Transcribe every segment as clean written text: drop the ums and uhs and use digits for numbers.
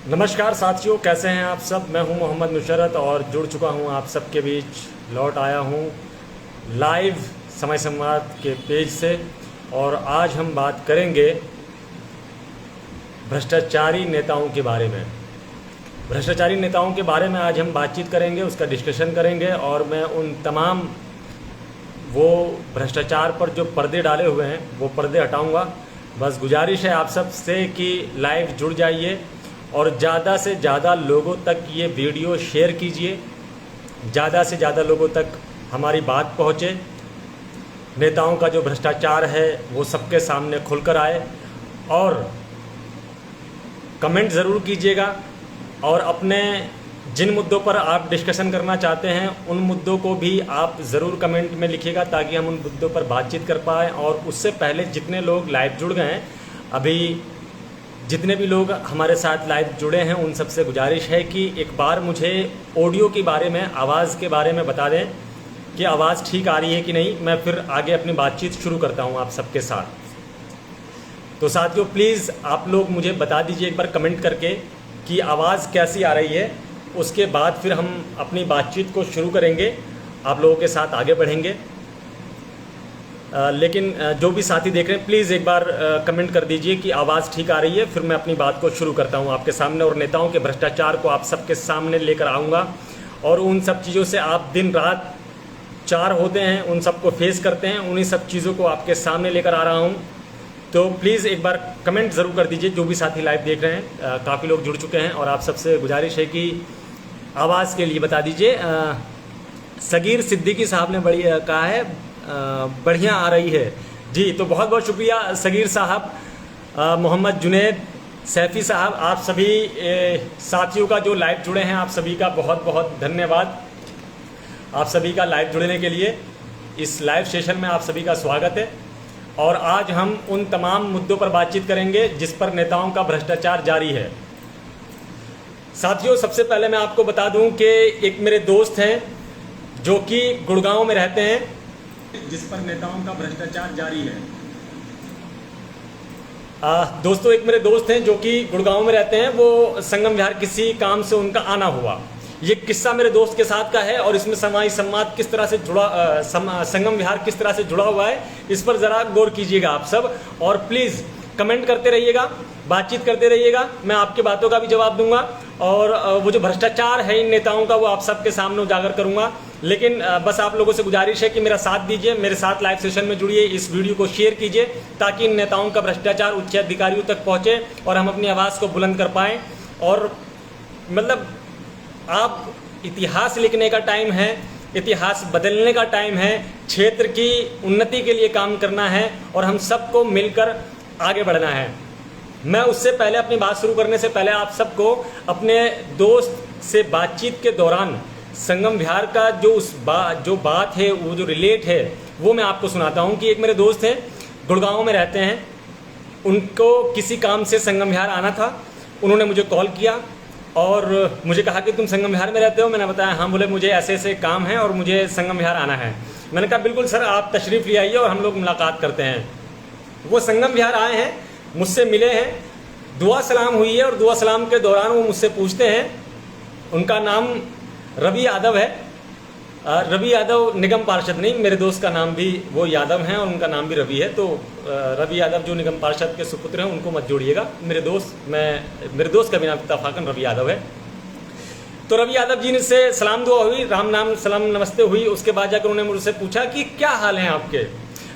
नमस्कार साथियों, कैसे हैं आप सब। मैं हूं मोहम्मद नुसरत और जुड़ चुका हूं आप सबके बीच। लौट आया हूं लाइव समय संवाद के पेज से और आज हम बात करेंगे भ्रष्टाचारी नेताओं के बारे में। भ्रष्टाचारी नेताओं के बारे में आज हम बातचीत करेंगे, उसका डिस्कशन करेंगे और मैं उन तमाम वो भ्रष्टाचार पर जो पर्दे डाले हुए हैं वो पर्दे हटाऊंगा। बस गुजारिश है आप सब से कि लाइव जुड़ जाइए और ज़्यादा से ज़्यादा लोगों तक ये वीडियो शेयर कीजिए, ज़्यादा से ज़्यादा लोगों तक हमारी बात पहुँचे। नेताओं का जो भ्रष्टाचार है वो सबके सामने खुलकर आए और कमेंट ज़रूर कीजिएगा और अपने जिन मुद्दों पर आप डिस्कशन करना चाहते हैं उन मुद्दों को भी आप ज़रूर कमेंट में लिखिएगा ताकि हम उन मुद्दों पर बातचीत कर पाएँ। और उससे पहले जितने लोग लाइव जुड़ गए हैं, अभी जितने भी लोग हमारे साथ लाइव जुड़े हैं, उन सबसे गुजारिश है कि एक बार मुझे ऑडियो के बारे में, आवाज़ के बारे में बता दें कि आवाज़ ठीक आ रही है कि नहीं। मैं फिर आगे अपनी बातचीत शुरू करता हूं आप सबके साथ। तो साथियों, प्लीज़ आप लोग मुझे बता दीजिए एक बार कमेंट करके कि आवाज़ कैसी आ रही है। उसके बाद फिर हम अपनी बातचीत को शुरू करेंगे, आप लोगों के साथ आगे बढ़ेंगे। लेकिन जो भी साथी देख रहे हैं प्लीज़ एक बार कमेंट कर दीजिए कि आवाज़ ठीक आ रही है, फिर मैं अपनी बात को शुरू करता हूं आपके सामने और नेताओं के भ्रष्टाचार को आप सबके सामने लेकर आऊँगा। और उन सब चीज़ों से आप दिन रात चार होते हैं, उन सबको फेस करते हैं, उन्हीं सब चीज़ों को आपके सामने लेकर आ रहा हूँ। तो प्लीज़ एक बार कमेंट ज़रूर कर दीजिए जो भी साथी लाइव देख रहे हैं। काफ़ी लोग जुड़ चुके हैं और आप सबसे गुजारिश है कि आवाज़ के लिए बता दीजिए। सगीर सिद्दीकी साहब ने बड़ी कहा है बढ़िया आ रही है जी, तो बहुत बहुत शुक्रिया सगीर साहब। मोहम्मद जुनेद, सैफ़ी साहब, आप सभी साथियों का जो लाइव जुड़े हैं, आप सभी का बहुत बहुत धन्यवाद। आप सभी का लाइव जुड़ने के लिए इस लाइव सेशन में आप सभी का स्वागत है। और आज हम उन तमाम मुद्दों पर बातचीत करेंगे जिस पर नेताओं का भ्रष्टाचार जारी है। साथियों, सबसे पहले मैं आपको बता दूं कि एक मेरे दोस्त हैं जो कि गुड़गांव में रहते हैं, जिस पर नेताओं का भ्रष्टाचार जारी है। दोस्तों, एक मेरे दोस्त हैं जो कि गुड़गांव में रहते हैं, वो संगम विहार किसी काम से उनका आना हुआ। ये किस्सा मेरे दोस्त के साथ का है और इसमें समाज संवाद किस तरह से जुड़ा, संगम विहार किस तरह से जुड़ा हुआ है, इस पर ज़रा गौर कीजिएगा आप सब। और प्लीज़ कमेंट करते रहिएगा, बातचीत करते रहिएगा, मैं आपकी बातों का भी जवाब दूंगा और वो जो भ्रष्टाचार है इन नेताओं का वो आप सबके सामने उजागर करूंगा। लेकिन बस आप लोगों से गुजारिश है कि मेरा साथ दीजिए, मेरे साथ लाइव सेशन में जुड़िए, इस वीडियो को शेयर कीजिए ताकि इन नेताओं का भ्रष्टाचार उच्च अधिकारियों तक पहुँचे और हम अपनी आवाज़ को बुलंद कर पाएँ। और मतलब आप इतिहास लिखने का टाइम है, इतिहास बदलने का टाइम है, क्षेत्र की उन्नति के लिए काम करना है और हम सबको मिलकर आगे बढ़ना है। मैं उससे पहले, अपनी बात शुरू करने से पहले, आप सबको अपने दोस्त से बातचीत के दौरान संगम विहार का जो बात है, वो जो रिलेट है, वो मैं आपको सुनाता हूँ। कि एक मेरे दोस्त हैं, गुड़गांव में रहते हैं, उनको किसी काम से संगम विहार आना था। उन्होंने मुझे कॉल किया और मुझे कहा कि तुम संगम विहार में रहते हो। मैंने बताया हाँ। बोले मुझे ऐसे ऐसे काम है और मुझे संगम विहार आना है। मैंने कहा बिल्कुल सर, आप तशरीफ़ ले आइए और हम लोग मुलाकात करते हैं। वो संगम विहार आए हैं, मुझसे मिले हैं, दुआ सलाम हुई है और दुआ सलाम के दौरान वो मुझसे पूछते हैं, उनका नाम रवि यादव है। रवि यादव निगम पार्षद नहीं, मेरे दोस्त का नाम भी वो यादव हैं और उनका नाम भी रवि है। तो रवि यादव जो निगम पार्षद के सुपुत्र हैं उनको मत जोड़िएगा, मेरे दोस्त का भी नाम इत्तफाकन रवि यादव है। तो रवि यादव जी से सलाम दुआ हुई, राम नाम सलाम नमस्ते हुई। उसके बाद जाकर उन्होंने मुझसे पूछा कि क्या हाल हैं आपके।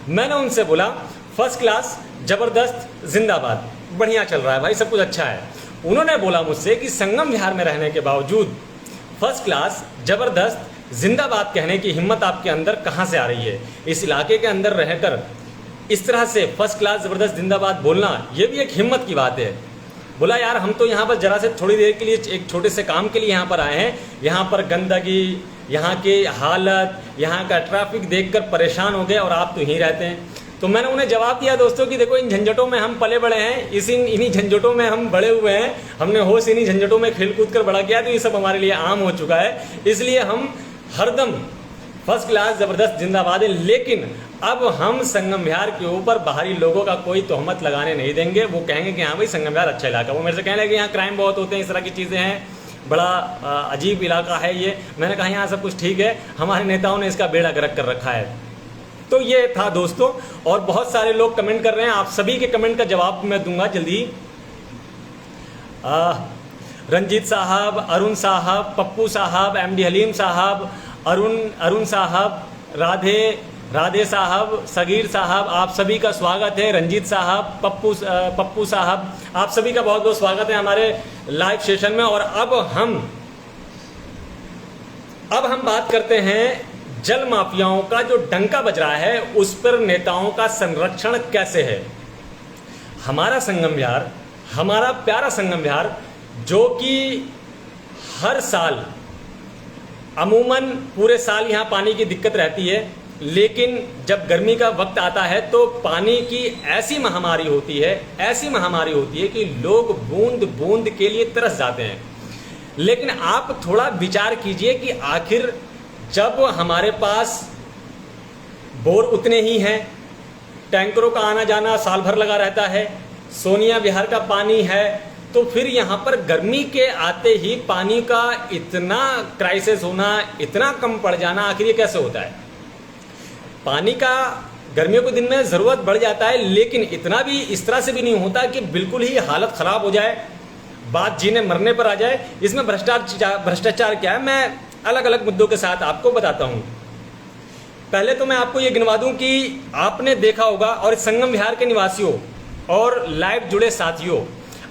मैंने उनसे बोला फर्स्ट क्लास, ज़बरदस्त, जिंदाबाद, बढ़िया चल रहा है भाई, सब कुछ अच्छा है। उन्होंने बोला मुझसे कि संगम विहार में रहने के बावजूद फर्स्ट क्लास, ज़बरदस्त, जिंदाबाद कहने की हिम्मत आपके अंदर कहाँ से आ रही है। इस इलाके के अंदर रहकर इस तरह से फर्स्ट क्लास, ज़बरदस्त, जिंदाबाद बोलना, ये भी एक हिम्मत की बात है। बोला यार, हम तो यहाँ पर जरा से थोड़ी देर के लिए, एक छोटे से काम के लिए यहाँ पर आए हैं। यहाँ पर गंदगी, यहाँ की हालत, यहाँ का ट्रैफिक देखकर परेशान हो गए और आप तो यहीं रहते हैं। तो मैंने उन्हें जवाब दिया दोस्तों कि देखो, इन झंझटों में हम पले बड़े हैं, इन्हीं झंझटों में हम बड़े हुए हैं, हमने होश इन्हीं झंझटों में खेल कूद कर बड़ा किया, तो ये सब हमारे लिए आम हो चुका है। इसलिए हम हरदम फर्स्ट क्लास ज़बरदस्त जिंदाबाद है। लेकिन अब हम संगम विहार के ऊपर बाहरी लोगों का कोई तोहमत लगाने नहीं देंगे। वो कहेंगे कि हाँ भाई संगम विहार अच्छा इलाका। वो मेरे से कहने लगे यहाँ क्राइम बहुत होते हैं, इस तरह की चीज़ें हैं, बड़ा अजीब इलाका है ये। मैंने कहा यहाँ सब कुछ ठीक है, हमारे नेताओं ने इसका बेड़ा गर्क कर रखा है। तो ये था दोस्तों, और बहुत सारे लोग कमेंट कर रहे हैं, आप सभी के कमेंट का जवाब मैं दूंगा जल्दी। रंजीत साहब, अरुण साहब, पप्पू साहब, MD हलीम साहब, अरुण साहब, राधे साहब, सगीर साहब, आप सभी का स्वागत है। रंजीत साहब, पप्पू साहब, आप सभी का बहुत बहुत स्वागत है हमारे लाइव सेशन में। और अब हम बात करते हैं जल माफियाओं का जो डंका बज रहा है, उस पर नेताओं का संरक्षण कैसे है। हमारा संगम विहार, हमारा प्यारा संगम विहार, जो कि हर साल अमूमन पूरे साल यहाँ पानी की दिक्कत रहती है, लेकिन जब गर्मी का वक्त आता है तो पानी की ऐसी महामारी होती है कि लोग बूंद बूंद के लिए तरस जाते हैं। लेकिन आप थोड़ा विचार कीजिए कि आखिर जब हमारे पास बोर उतने ही हैं, टैंकरों का आना जाना साल भर लगा रहता है, सोनिया विहार का पानी है, तो फिर यहाँ पर गर्मी के आते ही पानी का इतना क्राइसिस होना, इतना कम पड़ जाना, आखिर ये कैसे होता है। पानी का गर्मियों के दिन में ज़रूरत बढ़ जाता है, लेकिन इतना भी इस तरह से भी नहीं होता कि बिल्कुल ही हालत ख़राब हो जाए, बात जीने मरने पर आ जाए। इसमें भ्रष्टाचार क्या है, मैं अलग अलग मुद्दों के साथ आपको बताता हूँ। पहले तो मैं आपको ये गिनवा दूँ कि आपने देखा होगा, और संगम विहार के निवासियों और लाइव जुड़े साथियों,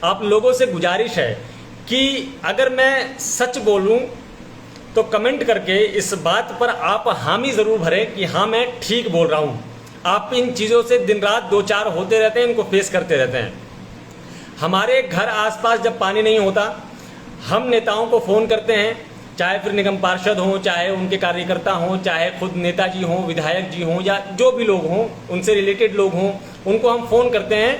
आप लोगों से गुजारिश है कि अगर मैं सच बोलूं तो कमेंट करके इस बात पर आप हामी ज़रूर भरें कि हाँ मैं ठीक बोल रहा हूँ। आप इन चीज़ों से दिन रात 2-4 होते रहते हैं, इनको फेस करते रहते हैं। हमारे घर आसपास जब पानी नहीं होता, हम नेताओं को फ़ोन करते हैं, चाहे फिर निगम पार्षद हों, चाहे उनके कार्यकर्ता हों, चाहे खुद नेताजी हों, विधायक जी हों, या जो भी लोग हों, उनसे रिलेटेड लोग हों, उनको हम फ़ोन करते हैं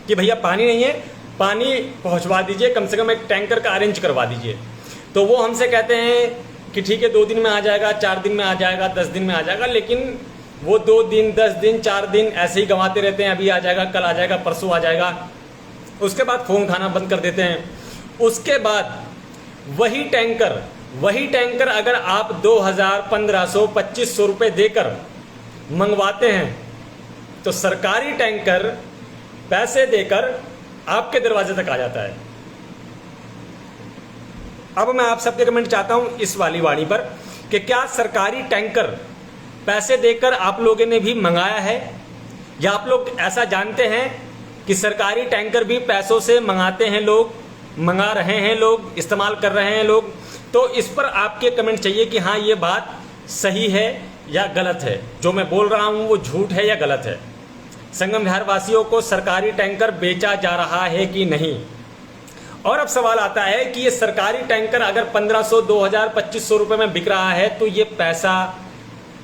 कि भैया पानी नहीं है, पानी पहुंचवा दीजिए, कम से कम एक टैंकर का अरेंज करवा दीजिए। तो वो हमसे कहते हैं कि ठीक है 2 दिन में आ जाएगा, 4 दिन में आ जाएगा, 10 दिन में आ जाएगा। लेकिन वो 2 दिन, 10 दिन, 4 दिन ऐसे ही गंवाते रहते हैं, अभी आ जाएगा, कल आ जाएगा, परसों आ जाएगा। उसके बाद फ़ोन उठाना बंद कर देते हैं। उसके बाद वही टैंकर अगर आप 2000, 1500, 2500 रुपये देकर मंगवाते हैं, तो सरकारी टैंकर पैसे देकर आपके दरवाजे तक आ जाता है। अब मैं आप सबके कमेंट चाहता हूं इस वाली वाणी पर कि क्या सरकारी टैंकर पैसे देकर आप लोगों ने भी मंगाया है, या आप लोग ऐसा जानते हैं कि सरकारी टैंकर भी पैसों से मंगाते हैं लोग, मंगा रहे हैं लोग, इस्तेमाल कर रहे हैं लोग। तो इस पर आपके कमेंट चाहिए कि हाँ ये बात सही है या गलत है, जो मैं बोल रहा हूँ वो झूठ है या गलत है। संगम विहार वासियों को सरकारी टैंकर बेचा जा रहा है कि नहीं। और अब सवाल आता है कि ये सरकारी टैंकर अगर 1500, 2000, 2500 रुपये में बिक रहा है तो ये पैसा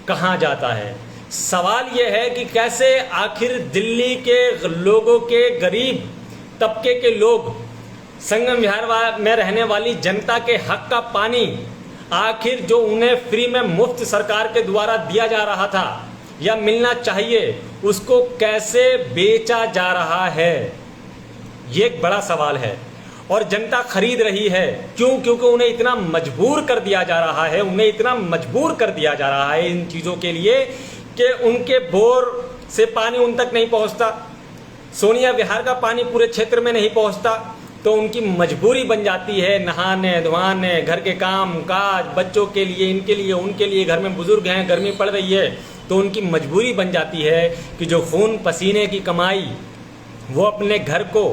कहाँ जाता है। सवाल ये है कि कैसे आखिर दिल्ली के लोगों के, गरीब तबके के लोग, संगम विहार में रहने वाली जनता के हक का पानी आखिर जो उन्हें फ्री में मुफ्त सरकार के द्वारा दिया जा रहा था या मिलना चाहिए, उसको कैसे बेचा जा रहा है, ये एक बड़ा सवाल है। और जनता खरीद रही है क्यों? क्योंकि उन्हें इतना मजबूर कर दिया जा रहा है, इन चीज़ों के लिए कि उनके बोर से पानी उन तक नहीं पहुंचता, सोनिया विहार का पानी पूरे क्षेत्र में नहीं पहुंचता, तो उनकी मजबूरी बन जाती है नहाने धोने, घर के काम काज, बच्चों के लिए, इनके लिए, उनके लिए, घर में बुजुर्ग हैं, गर्मी पड़ रही है, तो उनकी मजबूरी बन जाती है कि जो खून पसीने की कमाई वो अपने घर को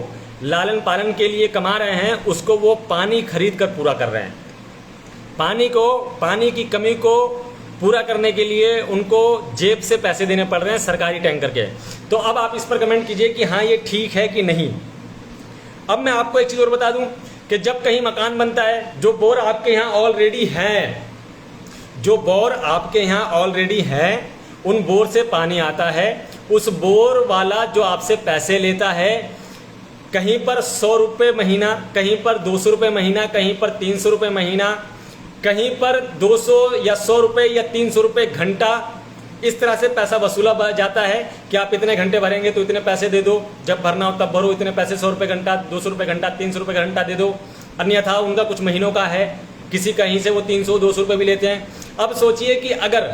लालन पालन के लिए कमा रहे हैं, उसको वो पानी खरीद कर पूरा कर रहे हैं। पानी की कमी को पूरा करने के लिए उनको जेब से पैसे देने पड़ रहे हैं सरकारी टैंकर के। तो अब आप इस पर कमेंट कीजिए कि हाँ ये ठीक है कि नहीं। अब मैं आपको एक चीज़ और बता दूं कि जब कहीं मकान बनता है, जो बोर आपके यहाँ ऑलरेडी हैं, उन बोर से पानी आता है। उस बोर वाला जो आपसे पैसे लेता है, कहीं पर 100 रुपये महीना, कहीं पर 200 रुपये महीना, कहीं पर 300 रुपये महीना, कहीं पर 200 या 100 रुपये या 300 रुपये घंटा इस तरह से पैसा वसूला जाता है कि आप इतने घंटे भरेंगे तो इतने पैसे दे दो, जब भरना हो तब भरो, इतने पैसे 100 रुपये घंटा, 200 रुपये घंटा, 300 रुपये घंटा दे दो। अन्यथा उनका कुछ महीनों का है, किसी कहीं से वो 300-200 रुपये भी लेते हैं। अब सोचिए कि अगर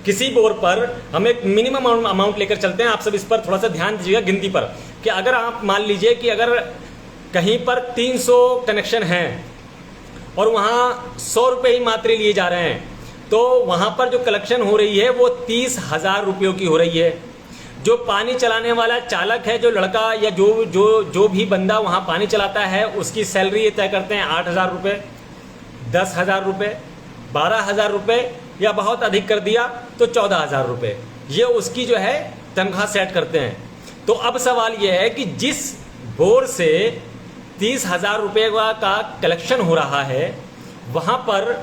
किसी बोर पर हम एक मिनिमम अमाउंट लेकर चलते हैं, आप सब इस पर थोड़ा सा ध्यान दीजिएगा गिनती पर, कि अगर आप मान लीजिए कि अगर कहीं पर 300 कनेक्शन हैं और वहाँ 100 रुपये ही मात्र लिए जा रहे हैं, तो वहाँ पर जो कलेक्शन हो रही है वो 30,000 रुपयों की हो रही है। जो पानी चलाने वाला चालक है, जो लड़का या जो भी बंदा वहाँ पानी चलाता है, उसकी सैलरी ये तय करते हैं 8,000 रुपये, 10,000 रुपये, 12,000 रुपये, या बहुत अधिक कर दिया तो 14,000 रुपये, ये उसकी जो है तनख्वाह सेट करते हैं। तो अब सवाल ये है कि जिस बोर से 30,000 रुपये का कलेक्शन हो रहा है, वहाँ पर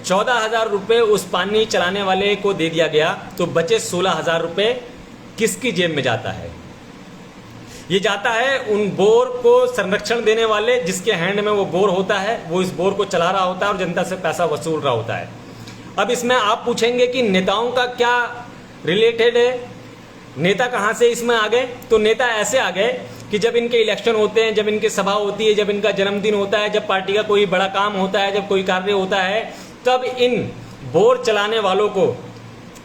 14,000 रुपये उस पानी चलाने वाले को दे दिया गया, तो बचे 16,000 रुपये किसकी जेब में जाता है? ये जाता है उन बोर को संरक्षण देने वाले, जिसके हैंड में वो बोर होता है, वो इस बोर को चला रहा होता है और जनता से पैसा वसूल रहा होता है। अब इसमें आप पूछेंगे कि नेताओं का क्या रिलेटेड है, नेता कहाँ से इसमें आ गए? तो नेता ऐसे आ गए कि जब इनके इलेक्शन होते हैं, जब इनकी सभा होती है, जब इनका जन्मदिन होता है, जब पार्टी का कोई बड़ा काम होता है, जब कोई कार्य होता है, तब इन बोर चलाने वालों को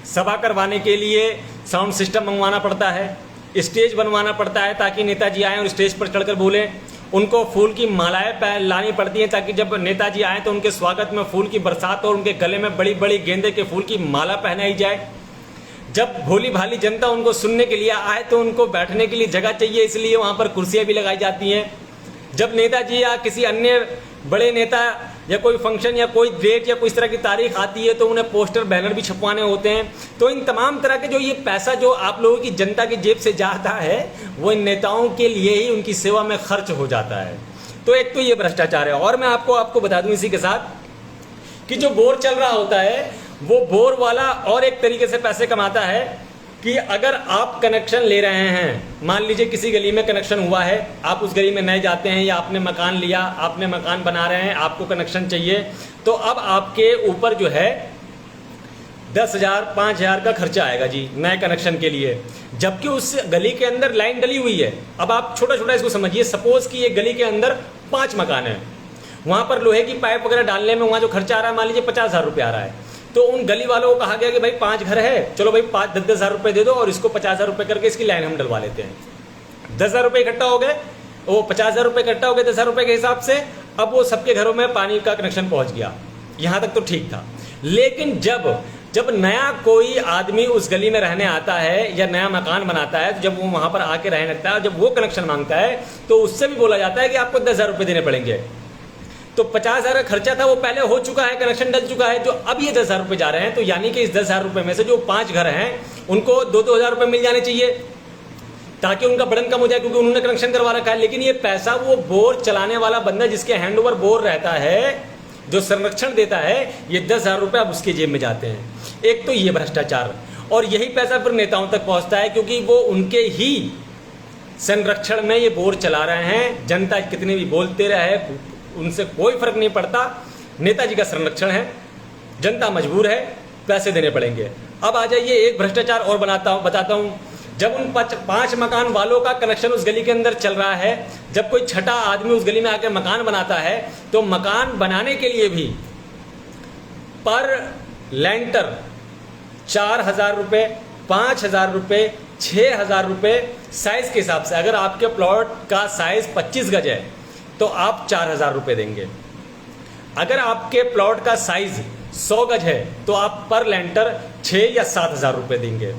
सभा करवाने के लिए साउंड सिस्टम मंगवाना पड़ता है, स्टेज बनवाना पड़ता है ताकि नेताजी आएँ और स्टेज पर चढ़कर बोलें। उनको फूल की मालाएं लानी पड़ती हैं ताकि जब नेताजी आए तो उनके स्वागत में फूल की बरसात और उनके गले में बड़ी बड़ी गेंदे के फूल की माला पहनाई जाए। जब भोली भाली जनता उनको सुनने के लिए आए तो उनको बैठने के लिए जगह चाहिए, इसलिए वहाँ पर कुर्सियाँ भी लगाई जाती हैं। जब नेताजी या किसी अन्य बड़े नेता या कोई फंक्शन या कोई डेट या कोई इस तरह की तारीख आती है तो उन्हें पोस्टर बैनर भी छपवाने होते हैं। तो इन तमाम तरह के जो ये पैसा जो आप लोगों की जनता की जेब से जाता है, वो इन नेताओं के लिए ही उनकी सेवा में खर्च हो जाता है। तो एक तो ये भ्रष्टाचार है। और मैं आपको बता दूं इसी के साथ कि जो बोर चल रहा होता है, वो बोर वाला और एक तरीके से पैसे कमाता है कि अगर आप कनेक्शन ले रहे हैं, मान लीजिए किसी गली में कनेक्शन हुआ है, आप उस गली में नए जाते हैं या आपने मकान लिया, आपने मकान बना रहे हैं, आपको कनेक्शन चाहिए, तो अब आपके ऊपर जो है 10,000 5,000 का खर्चा आएगा जी नए कनेक्शन के लिए, जबकि उस गली के अंदर लाइन डली हुई है। अब आप छोटा छोटा इसको समझिए, सपोज कि ये गली के अंदर 5 मकान है, वहाँ पर लोहे की पाइप वगैरह डालने में वहाँ जो खर्चा आ रहा है मान लीजिए 50,000 रुपये आ रहा है। तो उन गली वालों को कहा गया कि भाई 5 घर है, चलो भाई 5-10,000 रुपये दे दो और इसको 50,000 रुपये करके इसकी लाइन हम डलवा लेते हैं। 10,000 रुपये इकट्ठा हो गए, वो 50,000 रुपये इकट्ठा हो गए 10,000 रुपये के हिसाब से। अब वो सबके घरों में पानी का कनेक्शन पहुंच गया, यहाँ तक तो ठीक था। लेकिन जब नया कोई आदमी उस गली में रहने आता है या नया मकान बनाता है, तो जब वो वहाँ पर आके रहने लगता है, जब वो कनेक्शन मांगता है तो उससे भी बोला जाता है कि आपको 10,000 रुपये देने पड़ेंगे। तो 50,000 का खर्चा था वो पहले हो चुका है, कनेक्शन डल चुका है, जो अब ये 10,000 रुपये जा रहे हैं। तो यानी कि इस 10,000 रुपये में से जो 5 घर हैं उनको 2-2 हज़ार रुपये मिल जाने चाहिए ताकि उनका बर्डन कम हो जाए, क्योंकि उन्होंने कनेक्शन करवा रखा है। लेकिन ये पैसा वो बोर चलाने वाला बंदा जिसके हैंड ओवर बोर रहता है, जो संरक्षण देता है, ये 10,000 रुपये अब उसकी जेब में जाते हैं। एक तो ये भ्रष्टाचार, और यही पैसा फिर नेताओं तक पहुँचता है क्योंकि वो उनके ही संरक्षण में ये बोर चला रहे हैं। जनता कितने भी बोलते रहे, उनसे कोई फर्क नहीं पड़ता। नेताजी का संरक्षण है, जनता मजबूर है, पैसे देने पड़ेंगे। अब आ जाइए एक भ्रष्टाचार और बताता हूँ। जब उन 5 मकान वालों का कनेक्शन उस गली के अंदर चल रहा है, जब कोई छठा आदमी उस गली में आकर मकान बनाता है, तो मकान बनाने के लिए भी पर लेंटर 4,000 रुपये, 5,000 रुपये, 6,000 रुपये साइज के हिसाब से। अगर आपके प्लॉट का साइज 25 गज है तो आप 4,000 रुपये देंगे। अगर आपके प्लॉट का साइज 100 गज है तो आप पर लेंटर 6 या 7,000 रुपये देंगे।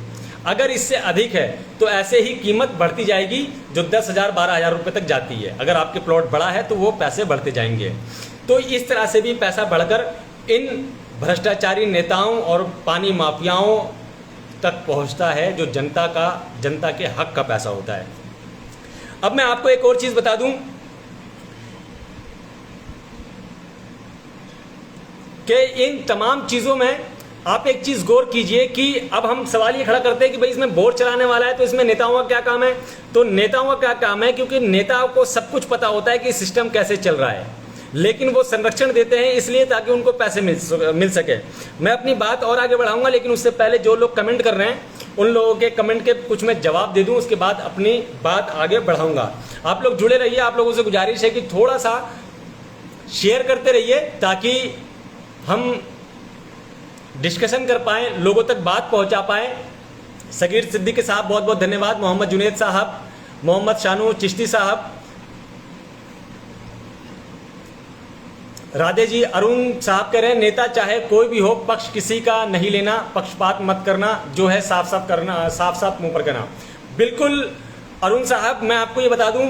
अगर इससे अधिक है तो ऐसे ही कीमत बढ़ती जाएगी, जो 10,000 12,000 रुपये तक जाती है। अगर आपके प्लॉट बड़ा है तो वो पैसे बढ़ते जाएंगे। तो इस तरह से भी पैसा बढ़कर इन भ्रष्टाचारी नेताओं और पानी माफियाओं तक पहुंचता है, जो जनता के हक का पैसा होता है। अब मैं आपको एक और चीज़ बता दूं कि इन तमाम चीज़ों में आप एक चीज़ गौर कीजिए कि अब हम सवाल ये खड़ा करते हैं कि भाई इसमें बोर्ड चलाने वाला है तो इसमें नेताओं का क्या काम है। तो नेताओं का क्या काम है, क्योंकि नेताओं को सब कुछ पता होता है कि सिस्टम कैसे चल रहा है। लेकिन वो संरक्षण देते हैं इसलिए ताकि उनको पैसे मिल सके। मैं अपनी बात और आगे बढ़ाऊंगा, लेकिन उससे पहले जो लोग कमेंट कर रहे हैं उन लोगों के कमेंट के कुछ मैं जवाब दे दूं, उसके बाद अपनी बात आगे बढ़ाऊंगा। आप लोग जुड़े रहिए, आप लोगों से गुजारिश है कि थोड़ा सा शेयर करते रहिए ताकि हम डिस्कशन कर पाएँ, लोगों तक बात पहुंचा पाएँ। सगीर सिद्दीकी साहब बहुत बहुत धन्यवाद, मोहम्मद जुनेद साहब, मोहम्मद शानू चिश्ती साहब, राधे जी। अरुण साहब कह रहे हैं नेता चाहे कोई भी हो, पक्ष किसी का नहीं लेना, पक्षपात मत करना, जो है साफ साफ करना, साफ साफ मुंह पर कहना। बिल्कुल अरुण साहब, मैं आपको ये बता दूं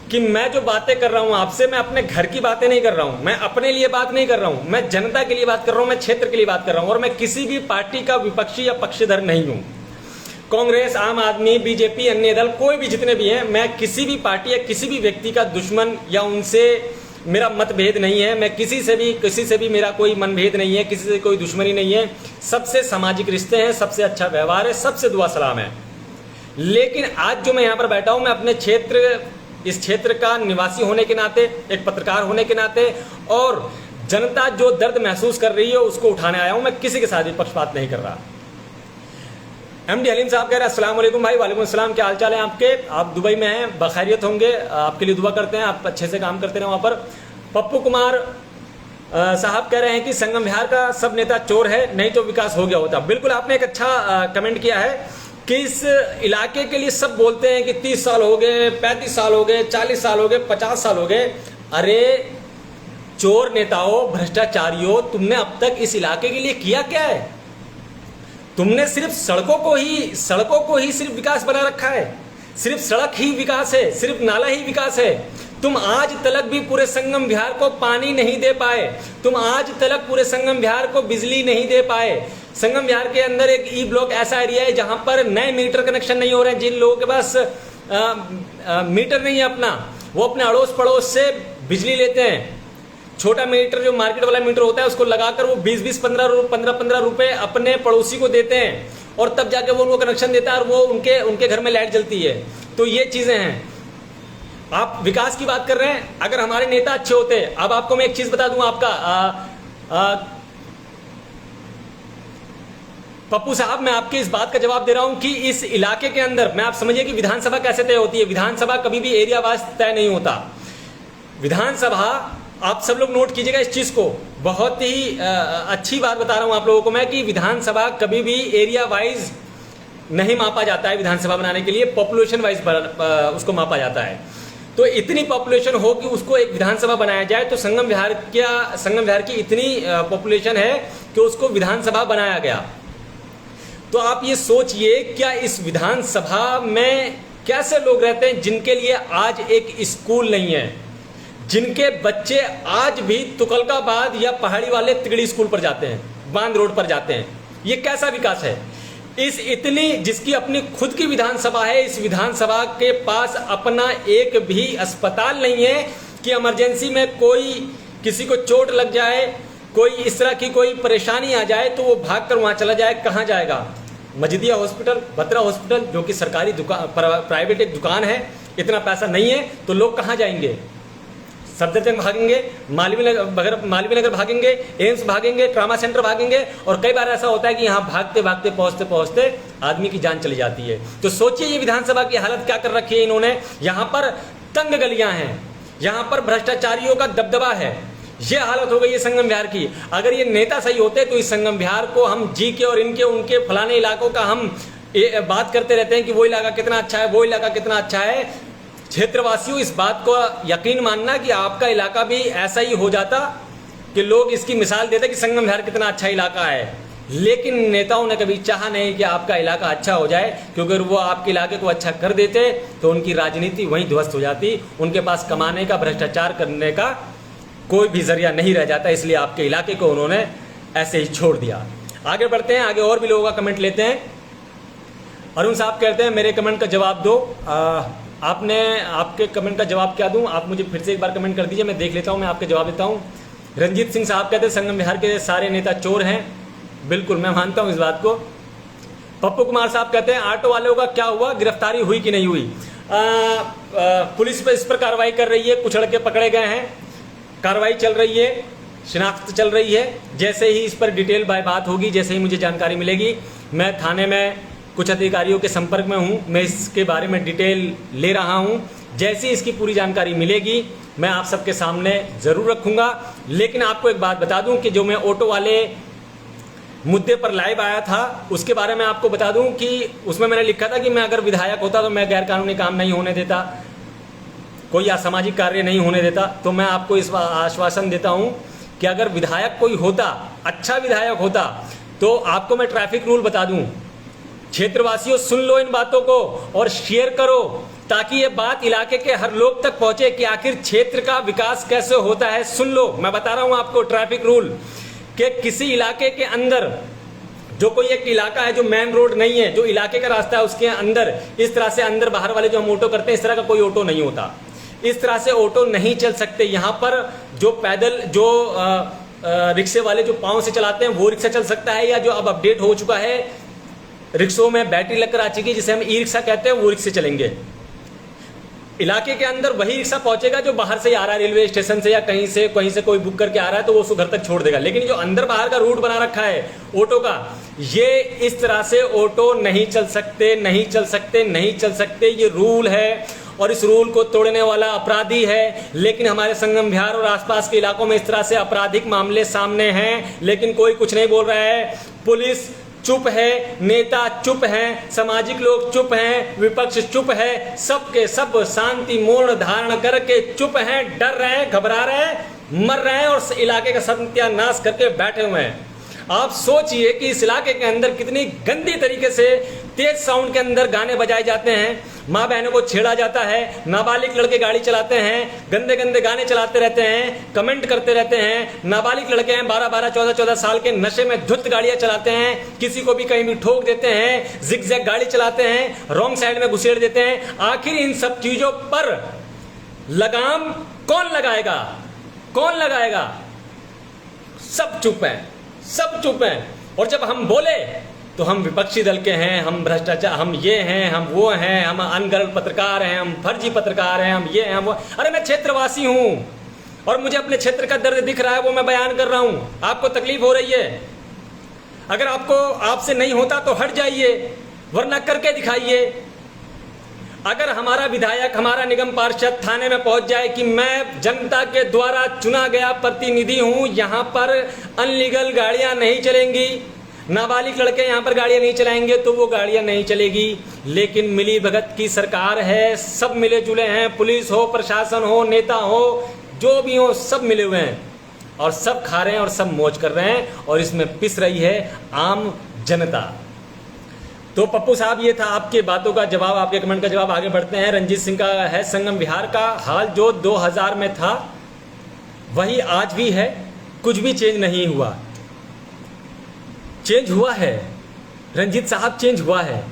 कि मैं जो बातें कर रहा हूं आपसे, मैं अपने घर की बातें नहीं कर रहा हूं, मैं अपने लिए बात नहीं कर रहा हूं, मैं जनता के लिए बात कर रहा हूं, मैं क्षेत्र के लिए बात कर रहा हूं, और मैं किसी भी पार्टी का विपक्षी या पक्षधर नहीं हूं। कांग्रेस, आम आदमी, बीजेपी, अन्य दल, कोई भी जितने भी हैं, मैं किसी भी पार्टी या किसी भी व्यक्ति का दुश्मन या उनसे मेरा मतभेद नहीं है। मैं किसी से भी मेरा कोई मनभेद नहीं है, किसी से कोई दुश्मनी नहीं है। सबसे सामाजिक रिश्ते हैं, सबसे अच्छा व्यवहार है, सबसे दुआ सलाम है। लेकिन आज जो मैं यहाँ पर बैठा हूँ, मैं अपने क्षेत्र, इस क्षेत्र का निवासी होने के नाते, एक पत्रकार होने के नाते, और जनता जो दर्द महसूस कर रही है उसको उठाने आया हूँ। मैं किसी के साथ भी पक्षपात नहीं कर रहा। एमडी हलीम साहब कह रहे हैं अस्सलाम वालेकुम भाई। वालेकुम अस्सलाम, क्या हाल चाल है आपके? आप दुबई में हैं, बखैरियत होंगे, आपके लिए दुआ करते हैं, आप अच्छे से काम करते रहे वहाँ पर। पप्पू कुमार साहब कह रहे हैं कि संगम विहार का सब नेता चोर है, नहीं तो विकास हो गया होता। बिल्कुल, आपने एक अच्छा कमेंट किया है कि इस इलाके के लिए सब बोलते हैं कि 30 साल हो गए, 35 साल हो गए, 40 साल हो गए, 50 साल हो गए। अरे चोर नेताओं, भ्रष्टाचारियों, तुमने अब तक इस इलाके के लिए किया क्या है? तुमने सिर्फ सड़कों को ही सिर्फ विकास बना रखा है। सिर्फ सड़क ही विकास है, सिर्फ नाला ही विकास है। तुम आज तलक भी पूरे संगम विहार को पानी नहीं दे पाए, तुम आज तलक पूरे संगम विहार को बिजली नहीं दे पाए। संगम विहार के अंदर एक ई ब्लॉक ऐसा एरिया है जहां पर नए मीटर कनेक्शन नहीं हो रहे हैं। जिन लोगों के पास मीटर नहीं है अपना, वो अपने अड़ोस पड़ोस से बिजली लेते हैं। छोटा मीटर, जो मार्केट वाला मीटर होता है, उसको लगाकर वो 20-20, 15-15 रुपए अपने पड़ोसी को देते हैं, और तब जाके वो उनको कनेक्शन देता है और वो उनके घर में लाइट जलती है। तो ये चीजें हैं। आप विकास की बात कर रहे हैं, अगर हमारे नेता अच्छे होते। अब आपको मैं एक चीज बता दूं, आपका पप्पू साहब, मैं आपके इस बात का जवाब दे रहा हूं कि इस इलाके के अंदर, मैं आप समझिए कि विधानसभा कैसे तय होती है। विधानसभा कभी भी एरिया वाइज तय नहीं होता। विधानसभा, आप सब लोग नोट कीजिएगा इस चीज को, बहुत ही अच्छी बात बता रहा हूं आप लोगों को मैं, कि विधानसभा कभी भी एरिया वाइज नहीं मापा जाता है। विधानसभा बनाने के लिए पॉपुलेशन वाइज उसको मापा जाता है। तो इतनी पॉपुलेशन हो कि उसको एक विधानसभा बनाया जाए, तो संगम विहार की इतनी पॉपुलेशन है कि उसको विधानसभा बनाया गया। तो आप ये सोचिए, क्या इस विधानसभा में कैसे लोग रहते हैं जिनके लिए आज एक स्कूल नहीं है, जिनके बच्चे आज भी तुगलकाबाद या पहाड़ी वाले तिगड़ी स्कूल पर जाते हैं, बांध रोड पर जाते हैं। ये कैसा विकास है? इस इतनी, जिसकी अपनी खुद की विधानसभा है, इस विधानसभा के पास अपना एक भी अस्पताल नहीं है कि इमरजेंसी में कोई, किसी को चोट लग जाए, कोई इस तरह की कोई परेशानी आ जाए तो वो भागकर वहां चला जाए। कहां जाएगा? मजिदिया हॉस्पिटल, बत्रा हॉस्पिटल, जो कि सरकारी दुकान, प्राइवेट एक दुकान है। इतना पैसा नहीं है तो लोग कहां जाएंगे? सफदरजंग भागेंगे, मालवीय नगर भागेंगे, एम्स भागेंगे, ट्रामा सेंटर भागेंगे, और कई बार ऐसा होता है कि यहाँ भागते भागते पहुंचते आदमी की जान चली जाती है। तो सोचिए ये विधानसभा की हालत क्या कर रखी है इन्होंने। यहाँ पर तंग गलियां हैं, यहाँ पर भ्रष्टाचारियों का दबदबा है। ये हालत हो गई है संगम विहार की। अगर ये नेता सही होते तो इस संगम विहार को हम जी के और इनके उनके फलाने इलाकों का हम बात करते रहते हैं कि वो इलाका कितना अच्छा है, वो इलाका कितना अच्छा है। क्षेत्रवासियों, इस बात को यकीन मानना कि आपका इलाका भी ऐसा ही हो जाता कि लोग इसकी मिसाल देते कि संगम विहार कितना अच्छा इलाका है। लेकिन नेताओं ने कभी चाहा नहीं कि आपका इलाका अच्छा हो जाए, क्योंकि अगर वो आपके इलाके को अच्छा कर देते तो उनकी राजनीति वहीं ध्वस्त हो जाती। उनके पास कमाने का, भ्रष्टाचार करने का कोई भी जरिया नहीं रह जाता। इसलिए आपके इलाके को उन्होंने ऐसे ही छोड़ दिया। आगे बढ़ते हैं, आगे और भी लोगों का कमेंट लेते हैं। अरुण साहब कहते हैं मेरे कमेंट का जवाब दो। आपके कमेंट का जवाब क्या दूं? आप मुझे फिर से एक बार कमेंट कर दीजिए, मैं देख लेता हूं, मैं आपके जवाब देता हूं। रंजीत सिंह साहब कहते हैं संगम विहार के सारे नेता चोर हैं। बिल्कुल, मैं मानता हूं इस बात को। पप्पू कुमार साहब कहते हैं ऑटो वालों का क्या हुआ, गिरफ्तारी हुई कि नहीं हुई? पुलिस पर इस पर कार्रवाई कर रही है, कुछ लड़के पकड़े गए हैं। कार्रवाई चल रही है, शिनाख्त चल रही है। जैसे ही इस पर डिटेल बाय बात होगी, जैसे ही मुझे जानकारी मिलेगी, मैं थाने में कुछ अधिकारियों के संपर्क में हूँ, मैं इसके बारे में डिटेल ले रहा हूँ। जैसे ही इसकी पूरी जानकारी मिलेगी मैं आप सबके सामने ज़रूर रखूँगा। लेकिन आपको एक बात बता दूँ कि जो मैं ऑटो वाले मुद्दे पर लाइव आया था उसके बारे में आपको बता दूं कि उसमें मैंने लिखा था कि मैं अगर विधायक होता तो मैं गैरकानूनी काम नहीं होने देता, कोई असामाजिक कार्य नहीं होने देता। तो मैं आपको इस आश्वासन देता हूं कि अगर विधायक कोई होता, अच्छा विधायक होता, तो आपको मैं ट्रैफिक रूल बता दूं। क्षेत्रवासियों सुन लो इन बातों को और शेयर करो ताकि ये बात इलाके के हर लोग तक पहुंचे कि आखिर क्षेत्र का विकास कैसे होता है। सुन लो, मैं बता रहा हूं आपको ट्रैफिक रूल कि किसी इलाके के अंदर जो कोई एक इलाका है जो मेन रोड नहीं है, जो इलाके का रास्ता है, उसके अंदर इस तरह से अंदर बाहर वाले जो हम ऑटो करते हैं इस तरह का कोई ऑटो नहीं होता। इस तरह से ऑटो नहीं चल सकते। यहाँ पर जो पैदल जो रिक्शे वाले जो पाँव से चलाते हैं वो रिक्शा चल सकता है, या जो अब अपडेट हो चुका है रिक्शों में बैटरी लगकर आ चुकी है जिसे हम ई रिक्शा कहते हैं, वो रिक्शे चलेंगे। इलाके के अंदर वही रिक्शा पहुंचेगा जो बाहर से आ रहा है, रेलवे स्टेशन से या कहीं से कोई बुक करके आ रहा है तो वो उसको घर तक छोड़ देगा। लेकिन जो अंदर बाहर का रूट बना रखा है ऑटो का, ये इस तरह से ऑटो नहीं चल सकते, नहीं चल सकते, नहीं चल सकते। ये रूल है और इस रूल को तोड़ने वाला अपराधी है। लेकिन हमारे संगम विहार और आसपास के इलाकों में इस तरह से आपराधिक मामले सामने हैं, लेकिन कोई कुछ नहीं बोल रहा है। पुलिस चुप है, नेता चुप हैं, सामाजिक लोग चुप हैं, विपक्ष चुप है, सबके सब शांति मौन धारण करके चुप हैं, डर रहे हैं, घबरा रहे हैं, मर रहे हैं और इलाके का सत्यानाश करके बैठे हुए हैं। आप सोचिए कि इस इलाके के अंदर कितनी गंदी तरीके से तेज साउंड के अंदर गाने बजाए जाते हैं, माँ बहनों को छेड़ा जाता है, नाबालिग लड़के गाड़ी चलाते हैं, गंदे गंदे गाने चलाते रहते हैं, कमेंट करते रहते हैं। नाबालिग लड़के हैं 12-12, 14-14 साल के, नशे में धुत गाड़ियां चलाते हैं, किसी को भी कहीं भी ठोक देते हैं, जिगजैग गाड़ी चलाते हैं, रॉन्ग साइड में घुसेड़ देते हैं। आखिर इन सब चीजों पर लगाम कौन लगाएगा? कौन लगाएगा? सब चुप हैं, सब चुप हैं। और जब हम बोले तो हम विपक्षी दल के हैं, हम भ्रष्टाचार, हम ये हैं, हम वो हैं, हम अनगढ़ पत्रकार हैं, हम फर्जी पत्रकार हैं, हम ये हैं, हम वो। अरे मैं क्षेत्रवासी हूं और मुझे अपने क्षेत्र का दर्द दिख रहा है, वो मैं बयान कर रहा हूं। आपको तकलीफ हो रही है, अगर आपको आपसे नहीं होता तो हट जाइए, वरना करके दिखाइए। अगर हमारा विधायक, हमारा निगम पार्षद थाने में पहुंच जाए कि मैं जनता के द्वारा चुना गया प्रतिनिधि हूं, यहां पर अनलीगल गाड़ियां नहीं चलेंगी, नाबालिग लड़के यहाँ पर गाड़ियाँ नहीं चलाएंगे, तो वो गाड़ियाँ नहीं चलेगी। लेकिन मिली भगत की सरकार है, सब मिले जुले हैं, पुलिस हो, प्रशासन हो, नेता हो, जो भी हो, सब मिले हुए हैं और सब खा रहे हैं और सब मौज कर रहे हैं और इसमें पिस रही है आम जनता। तो पप्पू साहब, ये था आपके बातों का जवाब, आपके कमेंट का जवाब। आगे बढ़ते हैं। रंजीत सिंह का है, संगम विहार का हाल जो 2000 में था वही आज भी है, कुछ भी चेंज नहीं हुआ। चेंज हुआ है रंजीत साहब, चेंज हुआ है,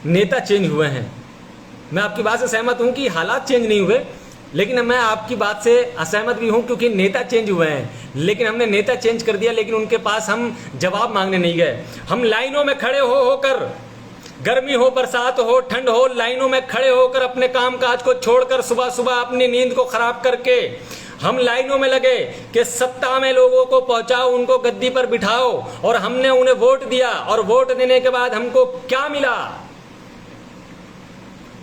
नेता चेंज हुए हैं। मैं आपकी बात से सहमत हूं कि हालात चेंज नहीं हुए, लेकिन मैं आपकी बात से असहमत भी हूं क्योंकि नेता चेंज हुए हैं। लेकिन हमने नेता चेंज कर दिया, लेकिन उनके पास हम जवाब मांगने नहीं गए। हम लाइनों में खड़े होकर, गर्मी हो, बरसात हो, ठंड हो, लाइनों में खड़े होकर अपने काम काज को छोड़कर, सुबह सुबह अपनी नींद को खराब करके हम लाइनों में लगे कि सत्ता में लोगों को पहुंचाओ, उनको गद्दी पर बिठाओ। और हमने उन्हें वोट दिया और वोट देने के बाद हमको क्या मिला?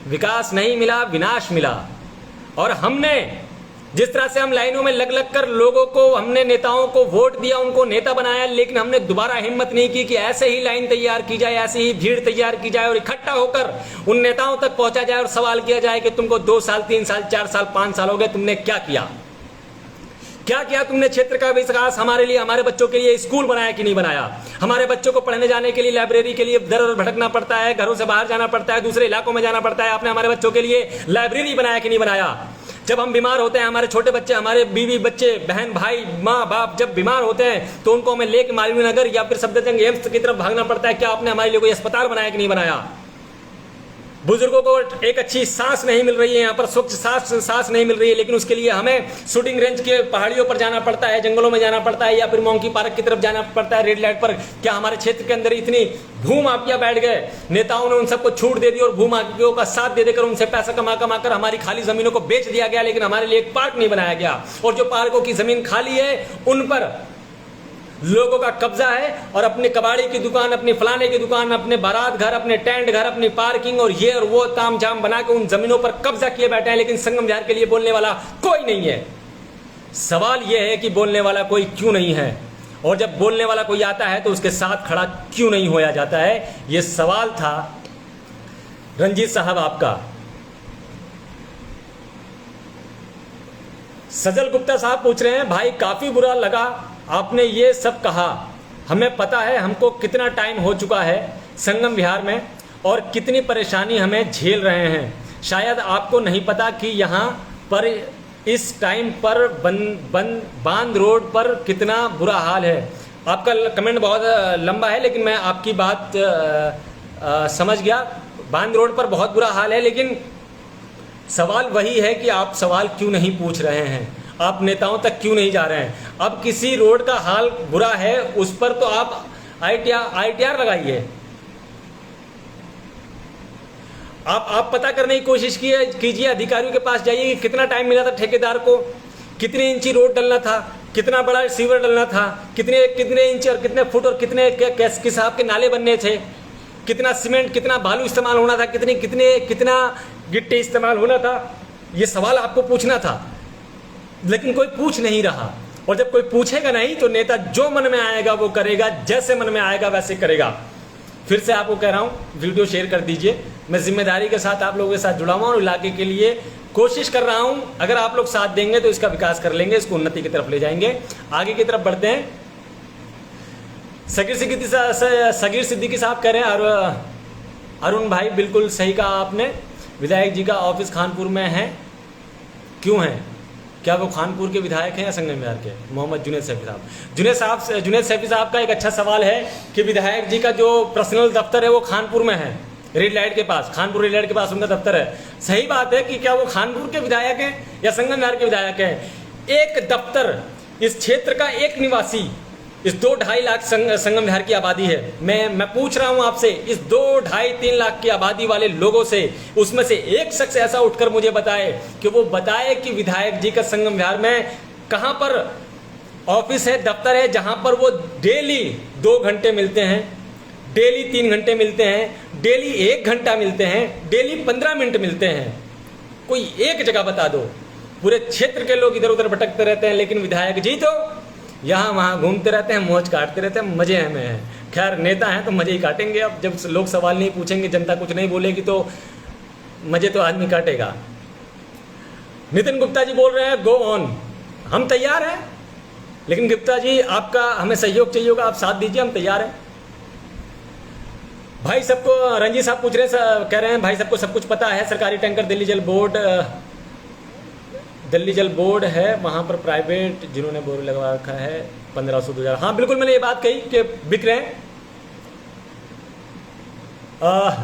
विकास नहीं मिला, विनाश मिला। और हमने जिस तरह से हम लाइनों में लग लग कर लोगों को, हमने नेताओं को वोट दिया, उनको नेता बनाया, लेकिन हमने दोबारा हिम्मत नहीं की कि ऐसे ही लाइन तैयार की जाए, ऐसे ही भीड़ तैयार की जाए और इकट्ठा होकर उन नेताओं तक पहुंचा जाए और सवाल किया जाए कि तुमको 2 साल, 3 साल, 4 साल, 5 साल हो गए, तुमने क्या किया? क्या किया तुमने? क्षेत्र का विकास हमारे लिए, हमारे बच्चों के लिए स्कूल बनाया कि नहीं बनाया? हमारे बच्चों को पढ़ने जाने के लिए, लाइब्रेरी के लिए दर भटकना पड़ता है, घरों से बाहर जाना पड़ता है, दूसरे इलाकों में जाना पड़ता है। आपने हमारे बच्चों के लिए लाइब्रेरी बनाया कि नहीं बनाया? जब हम बीमार होते हैं, हमारे छोटे बच्चे, हमारे बीवी बच्चे, बहन भाई, माँ बाप जब बीमार होते हैं तो उनको हमें लेके मालवीय नगर या फिर सफदरजंग एम्स की तरफ भागना पड़ता है। क्या आपने हमारे लिए कोई अस्पताल बनाया कि नहीं बनाया? बुजुर्गों को एक अच्छी सांस नहीं मिल रही है, यहाँ पर स्वच्छ सांस नहीं मिल रही है, लेकिन उसके लिए हमें शूटिंग रेंज के पहाड़ियों पर जाना पड़ता है, जंगलों में जाना पड़ता है, या फिर मोंकी पार्क की तरफ जाना पड़ता है रेड लाइट पर। क्या हमारे क्षेत्र के अंदर इतनी भूमाफिया बैठ गए, नेताओं ने उन सबको छूट दे दी और भूमाफियाओं का साथ दे देकर उनसे पैसा कमा कर हमारी खाली जमीनों को बेच दिया गया, लेकिन हमारे लिए एक पार्क नहीं बनाया गया। और जो पार्कों की जमीन खाली है उन पर लोगों का कब्जा है, और अपने कबाड़ी की दुकान, अपनी फलाने की दुकान, अपने बारात घर, अपने टेंट घर, अपनी पार्किंग और ये और वो ताम झाम बना के उन जमीनों पर कब्जा किए बैठे हैं, लेकिन संगम विहार के लिए बोलने वाला कोई नहीं है। सवाल यह है कि बोलने वाला कोई क्यों नहीं है, और जब बोलने वाला कोई आता है तो उसके साथ खड़ा क्यों नहीं होया जाता है। यह सवाल था रंजीत साहब आपका। सजल गुप्ता साहब पूछ रहे हैं, भाई काफी बुरा लगा आपने ये सब कहा, हमें पता है हमको कितना टाइम हो चुका है संगम विहार में और कितनी परेशानी हमें झेल रहे हैं। शायद आपको नहीं पता कि यहाँ पर इस टाइम पर बांध रोड पर कितना बुरा हाल है। आपका कमेंट बहुत लंबा है, लेकिन मैं आपकी बात समझ गया। बांध रोड पर बहुत बुरा हाल है, लेकिन सवाल वही है कि आप सवाल क्यों नहीं पूछ रहे हैं, आप नेताओं तक क्यों नहीं जा रहे हैं। अब किसी रोड का हाल बुरा है, उस पर तो आप ITR लगाइए। आप पता करने की कोशिश कीजिए, अधिकारियों के पास जाइए कि कितना टाइम मिला था ठेकेदार को, कितने इंची रोड डलना था, कितना बड़ा सीवर डलना था, कितने इंच और कितने फुट और कितने किस हिसाब के नाले बनने थे, कितना सीमेंट, कितना बालू इस्तेमाल होना था, कितना गिट्टी इस्तेमाल होना था। ये सवाल आपको पूछना था, लेकिन कोई पूछ नहीं रहा। और जब कोई पूछेगा नहीं तो नेता जो मन में आएगा वो करेगा, जैसे मन में आएगा वैसे करेगा। फिर से आपको कह रहा हूँ, वीडियो शेयर कर दीजिए। मैं जिम्मेदारी के साथ आप लोगों के साथ जुड़ा हुआ और इलाके के लिए कोशिश कर रहा हूँ। अगर आप लोग साथ देंगे तो इसका विकास कर लेंगे, इसको उन्नति की तरफ ले जाएंगे। आगे की तरफ बढ़ते हैं। सगीर सिद्दीकी साहब कह रहे हैं, अरुण भाई बिल्कुल सही कहा आपने, विधायक जी का ऑफिस खानपुर में है, क्यों है? क्या वो खानपुर के विधायक हैं या संगम विहार के? मोहम्मद जुनैद सैफी साहब। जुनैद सैफी साहब का एक अच्छा सवाल है कि विधायक जी का जो पर्सनल दफ्तर है वो खानपुर में है, रेड लाइट के पास, खानपुर रेड लाइट के पास उनका दफ्तर है। सही बात है कि क्या वो खानपुर के विधायक हैं या संगम विहार के विधायक हैं? एक दफ्तर, इस क्षेत्र का एक निवासी, इस 2-2.5 लाख संगम विहार की आबादी है। मैं पूछ रहा हूं आपसे, इस 2-2.5-3 लाख की आबादी वाले लोगों से, उसमें से एक शख्स ऐसा उठकर मुझे बताए कि वो बताए कि विधायक जी का संगम विहार में कहां पर ऑफिस है, दफ्तर है, जहां पर वो डेली 2 घंटे मिलते हैं, डेली 3 घंटे मिलते हैं, डेली 1 घंटा मिलते हैं, डेली 15 मिनट मिलते हैं। कोई एक जगह बता दो। पूरे क्षेत्र के लोग इधर उधर भटकते रहते हैं, लेकिन विधायक जी तो यहाँ वहाँ घूमते रहते हैं, मौज काटते रहते हैं, मजे में हैं। खैर नेता हैं तो मजे ही काटेंगे। अब जब लोग सवाल नहीं पूछेंगे, जनता कुछ नहीं बोलेगी, तो मजे तो आदमी काटेगा। नितिन गुप्ता जी बोल रहे हैं, गो ऑन, हम तैयार हैं, लेकिन गुप्ता जी आपका हमें सहयोग चाहिए होगा, आप साथ दीजिए, हम तैयार हैं। भाई सबको, रंजीत साहब पूछ रहे हैं, कह रहे हैं भाई सबको सब कुछ पता है, सरकारी टैंकर दिल्ली जल बोर्ड है, वहाँ पर प्राइवेट जिन्होंने बोर्ड लगवा रखा है 1500 2000। हाँ बिल्कुल, मैंने ये बात कही कि बिक रहे हैं।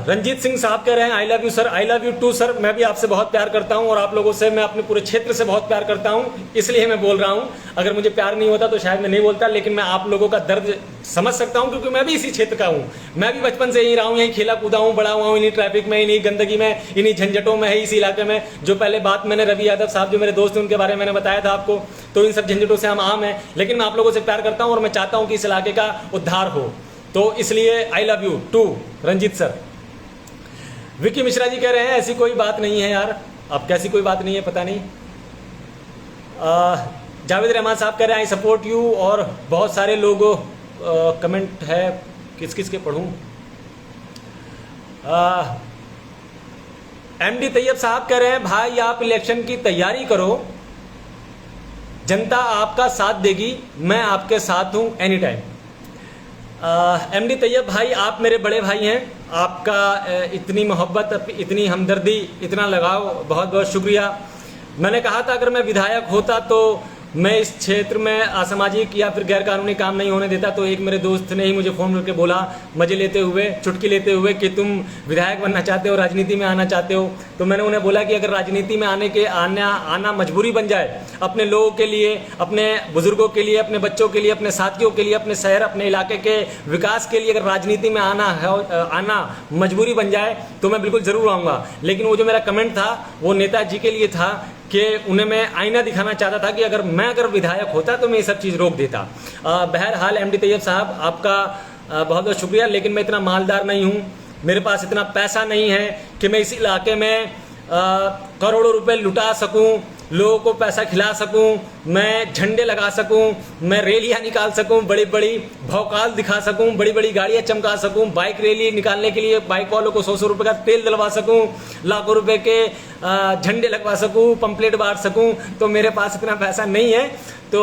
रंजीत सिंह साहब कह रहे हैं, I love you sir, I love you too sir. मैं भी आपसे बहुत प्यार करता हूं और आप लोगों से, मैं अपने पूरे क्षेत्र से बहुत प्यार करता हूं, इसलिए मैं बोल रहा हूं। अगर मुझे प्यार नहीं होता तो शायद मैं नहीं बोलता, लेकिन मैं आप लोगों का दर्द समझ सकता हूं, क्योंकि मैं भी इसी क्षेत्र का हूं। मैं भी बचपन से यहीं रहा हूं, यहीं खेला कूदा हूं, बड़ा हुआ हूं, इन्हीं ट्रैफिक में, इन्हीं गंदगी में, इन्हीं झंझटों में है, इसी इलाके में। जो पहले बात मैंने रवि यादव साहब जो मेरे दोस्त हैं उनके बारे में मैंने बताया था आपको, तो इन सब झंझटों से हम आम हैं, लेकिन मैं आप लोगों से प्यार करता हूं और मैं चाहता हूं कि इस इलाके का उद्धार हो। तो इसलिए I love you too Ranjit sir. Vicky Mishra ji कह रहे हैं, ऐसी कोई बात नहीं है यार। अब कैसी कोई बात नहीं है, पता नहीं। जावेद रहमान साहब कह रहे हैं, आई सपोर्ट यू, और बहुत सारे लोगों कमेंट है, किस किस के पढ़ूं। एमडी तैयब साहब कह रहे हैं, भाई आप इलेक्शन की तैयारी करो, जनता आपका साथ देगी, मैं आपके साथ हूं एनी टाइम। एमडी तैयब भाई, आप मेरे बड़े भाई हैं, आपका इतनी मोहब्बत, इतनी हमदर्दी, इतना लगाव, बहुत बहुत शुक्रिया। मैंने कहा था अगर मैं विधायक होता तो मैं इस क्षेत्र में असामाजिक या फिर गैर कानूनी काम नहीं होने देता। तो एक मेरे दोस्त ने ही मुझे फ़ोन करके बोला, मजे लेते हुए, चुटकी लेते हुए, कि तुम विधायक बनना चाहते हो, राजनीति में आना चाहते हो। तो मैंने उन्हें बोला कि अगर राजनीति में आना मजबूरी बन जाए, अपने लोगों के लिए, अपने बुजुर्गों के लिए, अपने बच्चों के लिए, अपने साथियों के लिए, अपने शहर, अपने इलाके के विकास के लिए अगर राजनीति में आना मजबूरी बन जाए तो मैं बिल्कुल ज़रूर आऊँगा। लेकिन वो जो मेरा कमेंट था वो नेताजी के लिए था कि उन्हें मैं आईना दिखाना चाहता था कि अगर विधायक होता तो मैं ये सब चीज़ रोक देता। बहरहाल एमडी तैयब साहब, आपका बहुत बहुत शुक्रिया, लेकिन मैं इतना मालदार नहीं हूँ, मेरे पास इतना पैसा नहीं है कि मैं इस इलाके में करोड़ों रुपए लुटा सकूं, लोगों को पैसा खिला सकूं, मैं झंडे लगा सकूं, मैं रैलियां निकाल सकूं, बड़ी बड़ी भौकाल दिखा सकूं, बड़ी बड़ी गाड़ियां चमका सकूं, बाइक रैली निकालने के लिए बाइक वालों को 100-100 रुपए का तेल दिलवा सकूं, लाखों रुपए के झंडे लगवा सकूं, पंपलेट बांट सकूं। तो मेरे पास इतना पैसा नहीं है, तो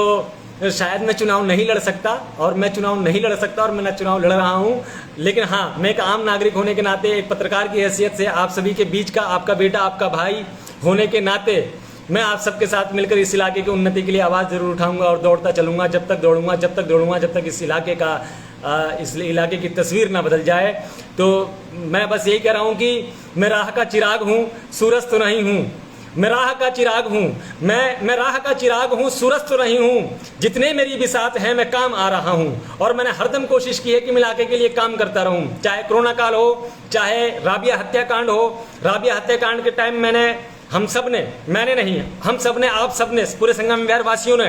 शायद मैं चुनाव नहीं लड़ सकता, और मैं चुनाव नहीं लड़ सकता और मैं न चुनाव लड़ रहा हूं। लेकिन हाँ, मैं एक आम नागरिक होने के नाते, एक पत्रकार की हैसियत से आप सभी के बीच का आपका बेटा, आपका भाई होने के नाते मैं आप सबके साथ मिलकर इस इलाके की उन्नति के लिए आवाज़ ज़रूर उठाऊंगा और दौड़ता चलूँगा, जब तक इस इलाके की तस्वीर ना बदल जाए। तो मैं बस यही कह रहा हूँ कि मैं राह का चिराग हूँ, सूरज तो नहीं हूँ। मैं राह का चिराग हूँ, मैं राह का चिराग हूँ, सूरज तो नहीं हूँ। जितने मेरी बिसात है मैं काम आ रहा हूँ, और मैंने हरदम कोशिश की है कि मैं इलाके के लिए काम करता रहूँ। चाहे कोरोना काल हो, चाहे राबिया हत्याकांड हो। राबिया हत्याकांड के टाइम हम सब ने, मैंने नहीं, हम सब ने, आप सब ने, पूरे संगम विहार वासियों ने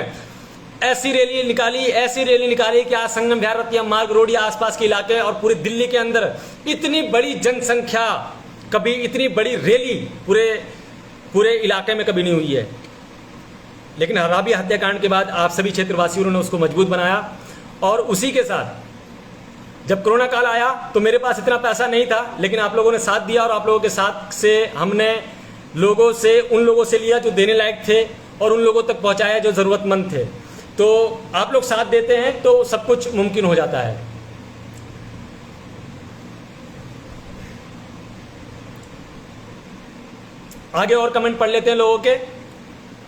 ऐसी रैली निकाली कि आज संगम विहार, रतिया मार्ग रोड या आसपास के इलाके और पूरी दिल्ली के अंदर इतनी बड़ी जनसंख्या, कभी इतनी बड़ी रैली पूरे इलाके में कभी नहीं हुई है। लेकिन राबिया हत्याकांड के बाद आप सभी क्षेत्रवासियों ने उसको मजबूत बनाया, और उसी के साथ जब कोरोना काल आया तो मेरे पास इतना पैसा नहीं था, लेकिन आप लोगों ने साथ दिया, और आप लोगों के साथ से हमने उन लोगों से लिया जो देने लायक थे, और उन लोगों तक पहुंचाया जो ज़रूरतमंद थे। तो आप लोग साथ देते हैं तो सब कुछ मुमकिन हो जाता है। आगे और कमेंट पढ़ लेते हैं लोगों के।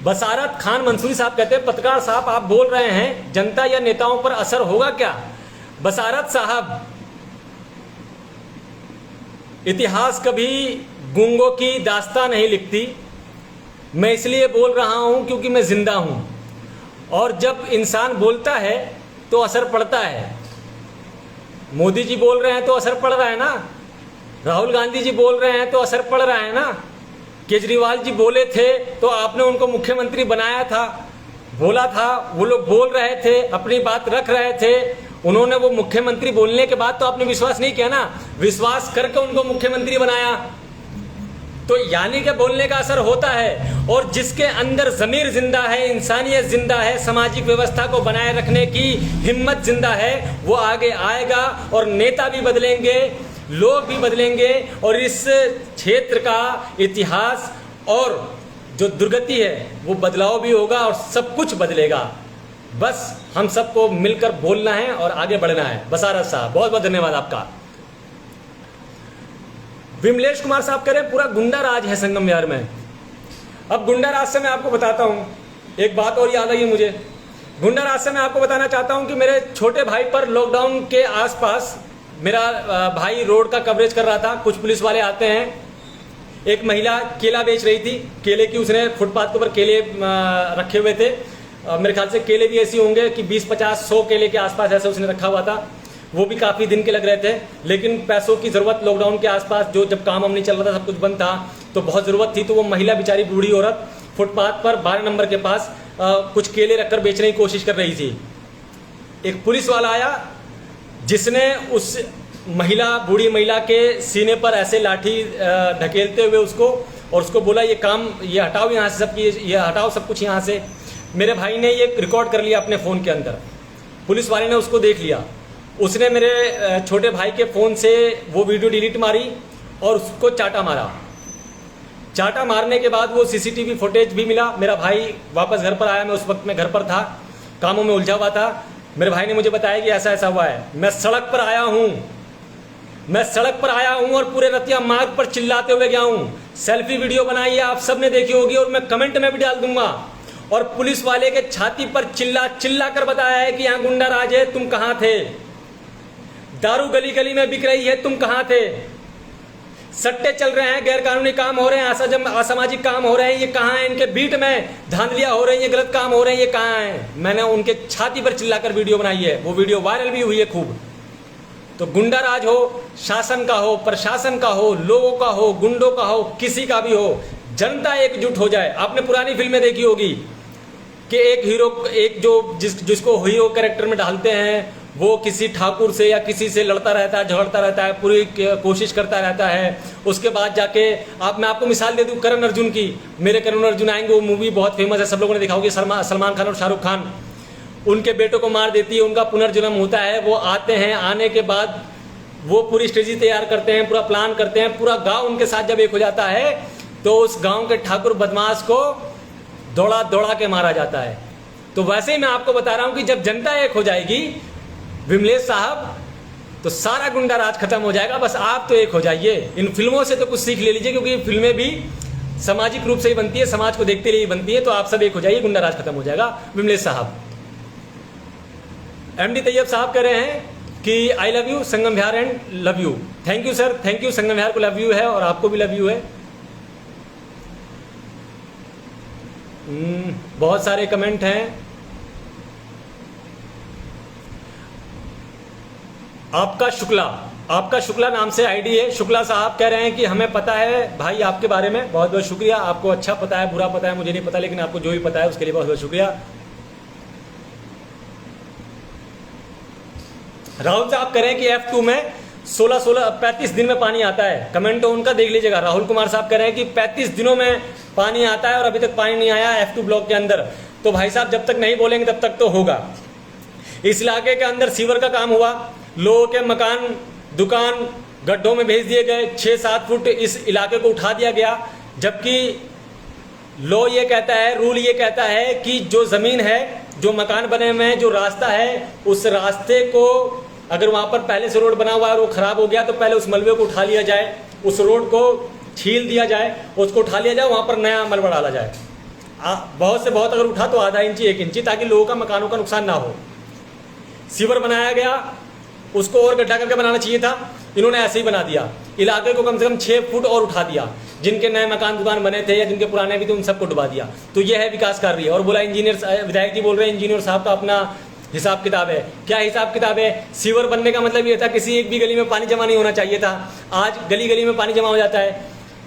बसारत खान मंसूरी साहब कहते हैं, पत्रकार साहब आप बोल रहे हैं जनता या नेताओं पर असर होगा क्या? बसारत साहब, इतिहास कभी गूंगों की दास्तां नहीं लिखती। मैं इसलिए बोल रहा हूं क्योंकि मैं जिंदा हूं, और जब इंसान बोलता है तो असर पड़ता है। मोदी जी बोल रहे हैं तो असर पड़ रहा है ना, राहुल गांधी जी बोल रहे हैं तो असर पड़ रहा है ना, केजरीवाल जी बोले थे तो आपने उनको मुख्यमंत्री बनाया था, बोला था, वो लोग बोल रहे थे, अपनी बात रख रहे थे, उन्होंने वो मुख्यमंत्री बोलने के बाद तो आपने विश्वास नहीं किया ना, विश्वास करके उनको मुख्यमंत्री बनाया। तो यानी कि बोलने का असर होता है, और जिसके अंदर ज़मीर जिंदा है, इंसानियत जिंदा है, सामाजिक व्यवस्था को बनाए रखने की हिम्मत जिंदा है, वो आगे आएगा, और नेता भी बदलेंगे, लोग भी बदलेंगे, और इस क्षेत्र का इतिहास और जो दुर्गति है वो बदलाव भी होगा, और सब कुछ बदलेगा। बस हम सबको मिलकर बोलना है और आगे बढ़ना है। बसारत साहब, बहुत बहुत धन्यवाद आपका। विमलेश कुमार साहब कह रहे हैं पूरा गुंडा राज है संगम विहार में। अब गुंडा राज से मैं आपको बताता हूँ, एक बात और याद आई मुझे। गुंडा राज से मैं आपको बताना चाहता हूँ कि मेरे छोटे भाई पर लॉकडाउन के आसपास मेरा भाई रोड का कवरेज कर रहा था, कुछ पुलिस वाले आते हैं, एक महिला केला बेच रही थी, केले की उसने फुटपाथ के ऊपर केले रखे हुए थे, मेरे ख्याल से केले भी ऐसे होंगे कि 20-50-100 केले के आसपास ऐसे उसने रखा हुआ था। वो भी काफ़ी दिन के लग रहे थे, लेकिन पैसों की ज़रूरत लॉकडाउन के आसपास, जब काम हम नहीं चल रहा था, सब कुछ बंद था, तो बहुत ज़रूरत थी। तो वो महिला बेचारी बूढ़ी औरत फुटपाथ पर 12 नंबर के पास कुछ केले रखकर बेचने की कोशिश कर रही थी। एक पुलिस वाला आया जिसने उस बूढ़ी महिला के सीने पर ऐसे लाठी ढकेलते हुए उसको बोला ये हटाओ यहाँ से, ये हटाओ सब कुछ यहाँ से। मेरे भाई ने ये रिकॉर्ड कर लिया अपने फ़ोन के अंदर, पुलिस वाले ने उसको देख लिया, उसने मेरे छोटे भाई के फ़ोन से वो वीडियो डिलीट मारी और उसको चाटा मारा। चाटा मारने के बाद वो सीसीटीवी फुटेज भी मिला। मेरा भाई वापस घर पर आया, मैं उस वक्त में घर पर था, कामों में उलझा हुआ था। मेरे भाई ने मुझे बताया कि ऐसा ऐसा हुआ है। मैं सड़क पर आया हूँ और पूरे रतिया मार्ग पर चिल्लाते हुए गया हूँ। सेल्फी वीडियो बनाई है, आप सब ने देखी होगी, और मैं कमेंट में भी डाल दूंगा। और पुलिस वाले के छाती पर चिल्ला चिल्ला कर बताया है कि यहाँ गुंडा राज है, तुम कहां थे? दारू गली गली में बिक रही है, तुम कहां थे? सट्टे चल रहे हैं, गैर कानूनी काम हो रहे हैं, असामाजिक काम हो रहे हैं, ये कहाँ हैं? इनके बीट में धांधलियां हो रही हैं, गलत काम हो रहे हैं, ये कहाँ हैं? मैंने उनके छाती पर चिल्लाकर वीडियो बनाई है, वो वीडियो वायरल भी हुई है खूब। तो गुंडा राज हो, शासन का हो, प्रशासन का हो, लोगों का हो, गुंडों का हो, किसी का भी हो, जनता एकजुट हो जाए। आपने पुरानी फिल्में देखी होगी कि एक हीरो, एक जो जिसको हीरो कैरेक्टर में डालते हैं, वो किसी ठाकुर से या किसी से लड़ता रहता है, झगड़ता रहता है, पूरी कोशिश करता रहता है। उसके बाद जाके मैं आपको मिसाल दे दूं करण अर्जुन की। मेरे करण अर्जुन आएंगे, वो मूवी बहुत फेमस है, सब लोगों ने देखा होगी, सलमान खान और शाहरुख खान। उनके बेटों को मार देती है, उनका पुनर्जन्म होता है, वो आते हैं, आने के बाद वो पूरी स्ट्रेटजी तैयार करते हैं, पूरा प्लान करते हैं, पूरा गाँव उनके साथ जब एक हो जाता है तो उस गाँव के ठाकुर बदमाश को दौड़ा दौड़ा के मारा जाता है। तो वैसे ही मैं आपको बता रहा हूँ कि जब जनता एक हो जाएगी विमलेश साहब, तो सारा गुंडा राज खत्म हो जाएगा। बस आप तो एक हो जाइए। इन फिल्मों से तो कुछ सीख ले लीजिए, क्योंकि फिल्में भी सामाजिक रूप से ही बनती है, समाज को देखते लिए बनती है। तो आप सब एक हो जाइए, गुंडा राज खत्म हो जाएगा। विमलेश साहब, एमडी तैयब साहब कह रहे हैं कि I love you Sangam Vihar and love you. Thank you sir, thank you. Sangam Vihar को लव यू है और आपको भी लव यू है। बहुत सारे कमेंट हैं। आपका शुक्ला नाम से आईडी है। शुक्ला साहब कह रहे हैं कि हमें पता है भाई आपके बारे में, बहुत बहुत शुक्रिया। आपको अच्छा पता है, बुरा पता है, मुझे नहीं पता, लेकिन आपको जो भी पता है उसके लिए बहुत बहुत शुक्रिया। राहुल साहब कह रहे हैं कि F2 में 35 दिन में पानी आता है। कमेंट तो उनका देख लीजिएगा। राहुल कुमार साहब कह रहे हैं कि 35 दिनों में पानी आता है और अभी तक पानी नहीं आया F2 ब्लॉक के अंदर। तो भाई साहब जब तक नहीं बोलेंगे तब तक तो होगा। इस इलाके के अंदर सीवर का काम हुआ, लोगों के मकान, दुकान गड्ढों में भेज दिए गए, 6-7 फुट इस इलाके को उठा दिया गया। जबकि लॉ ये कहता है, रूल ये कहता है कि जो ज़मीन है, जो मकान बने हुए हैं, जो रास्ता है, उस रास्ते को अगर वहाँ पर पहले से रोड बना हुआ है और वो ख़राब हो गया तो पहले उस मलबे को उठा लिया जाए, उस रोड को छील दिया जाए, उसको उठा लिया जाए, वहाँ पर नया मलबा डाला जाए। बहुत से बहुत अगर उठा तो आधा इंची 1 इंची, ताकि लोगों का मकानों का नुकसान ना हो। सीवर बनाया गया, उसको और गड्ढा करके बनाना चाहिए था, इन्होंने ऐसे ही बना दिया। इलाके को कम से कम 6 फुट और उठा दिया। जिनके नए मकान दुकान बने थे या जिनके पुराने भी थे उन सबको डुबा दिया। तो यह है विकास कार्य। और बोला इंजीनियर, विधायक जी बोल रहे हैं इंजीनियर साहब का अपना हिसाब किताब है। क्या हिसाब किताब है? सीवर बनने का मतलब ये था किसी एक भी गली में पानी जमा नहीं होना चाहिए था। आज गली गली में पानी जमा हो जाता है,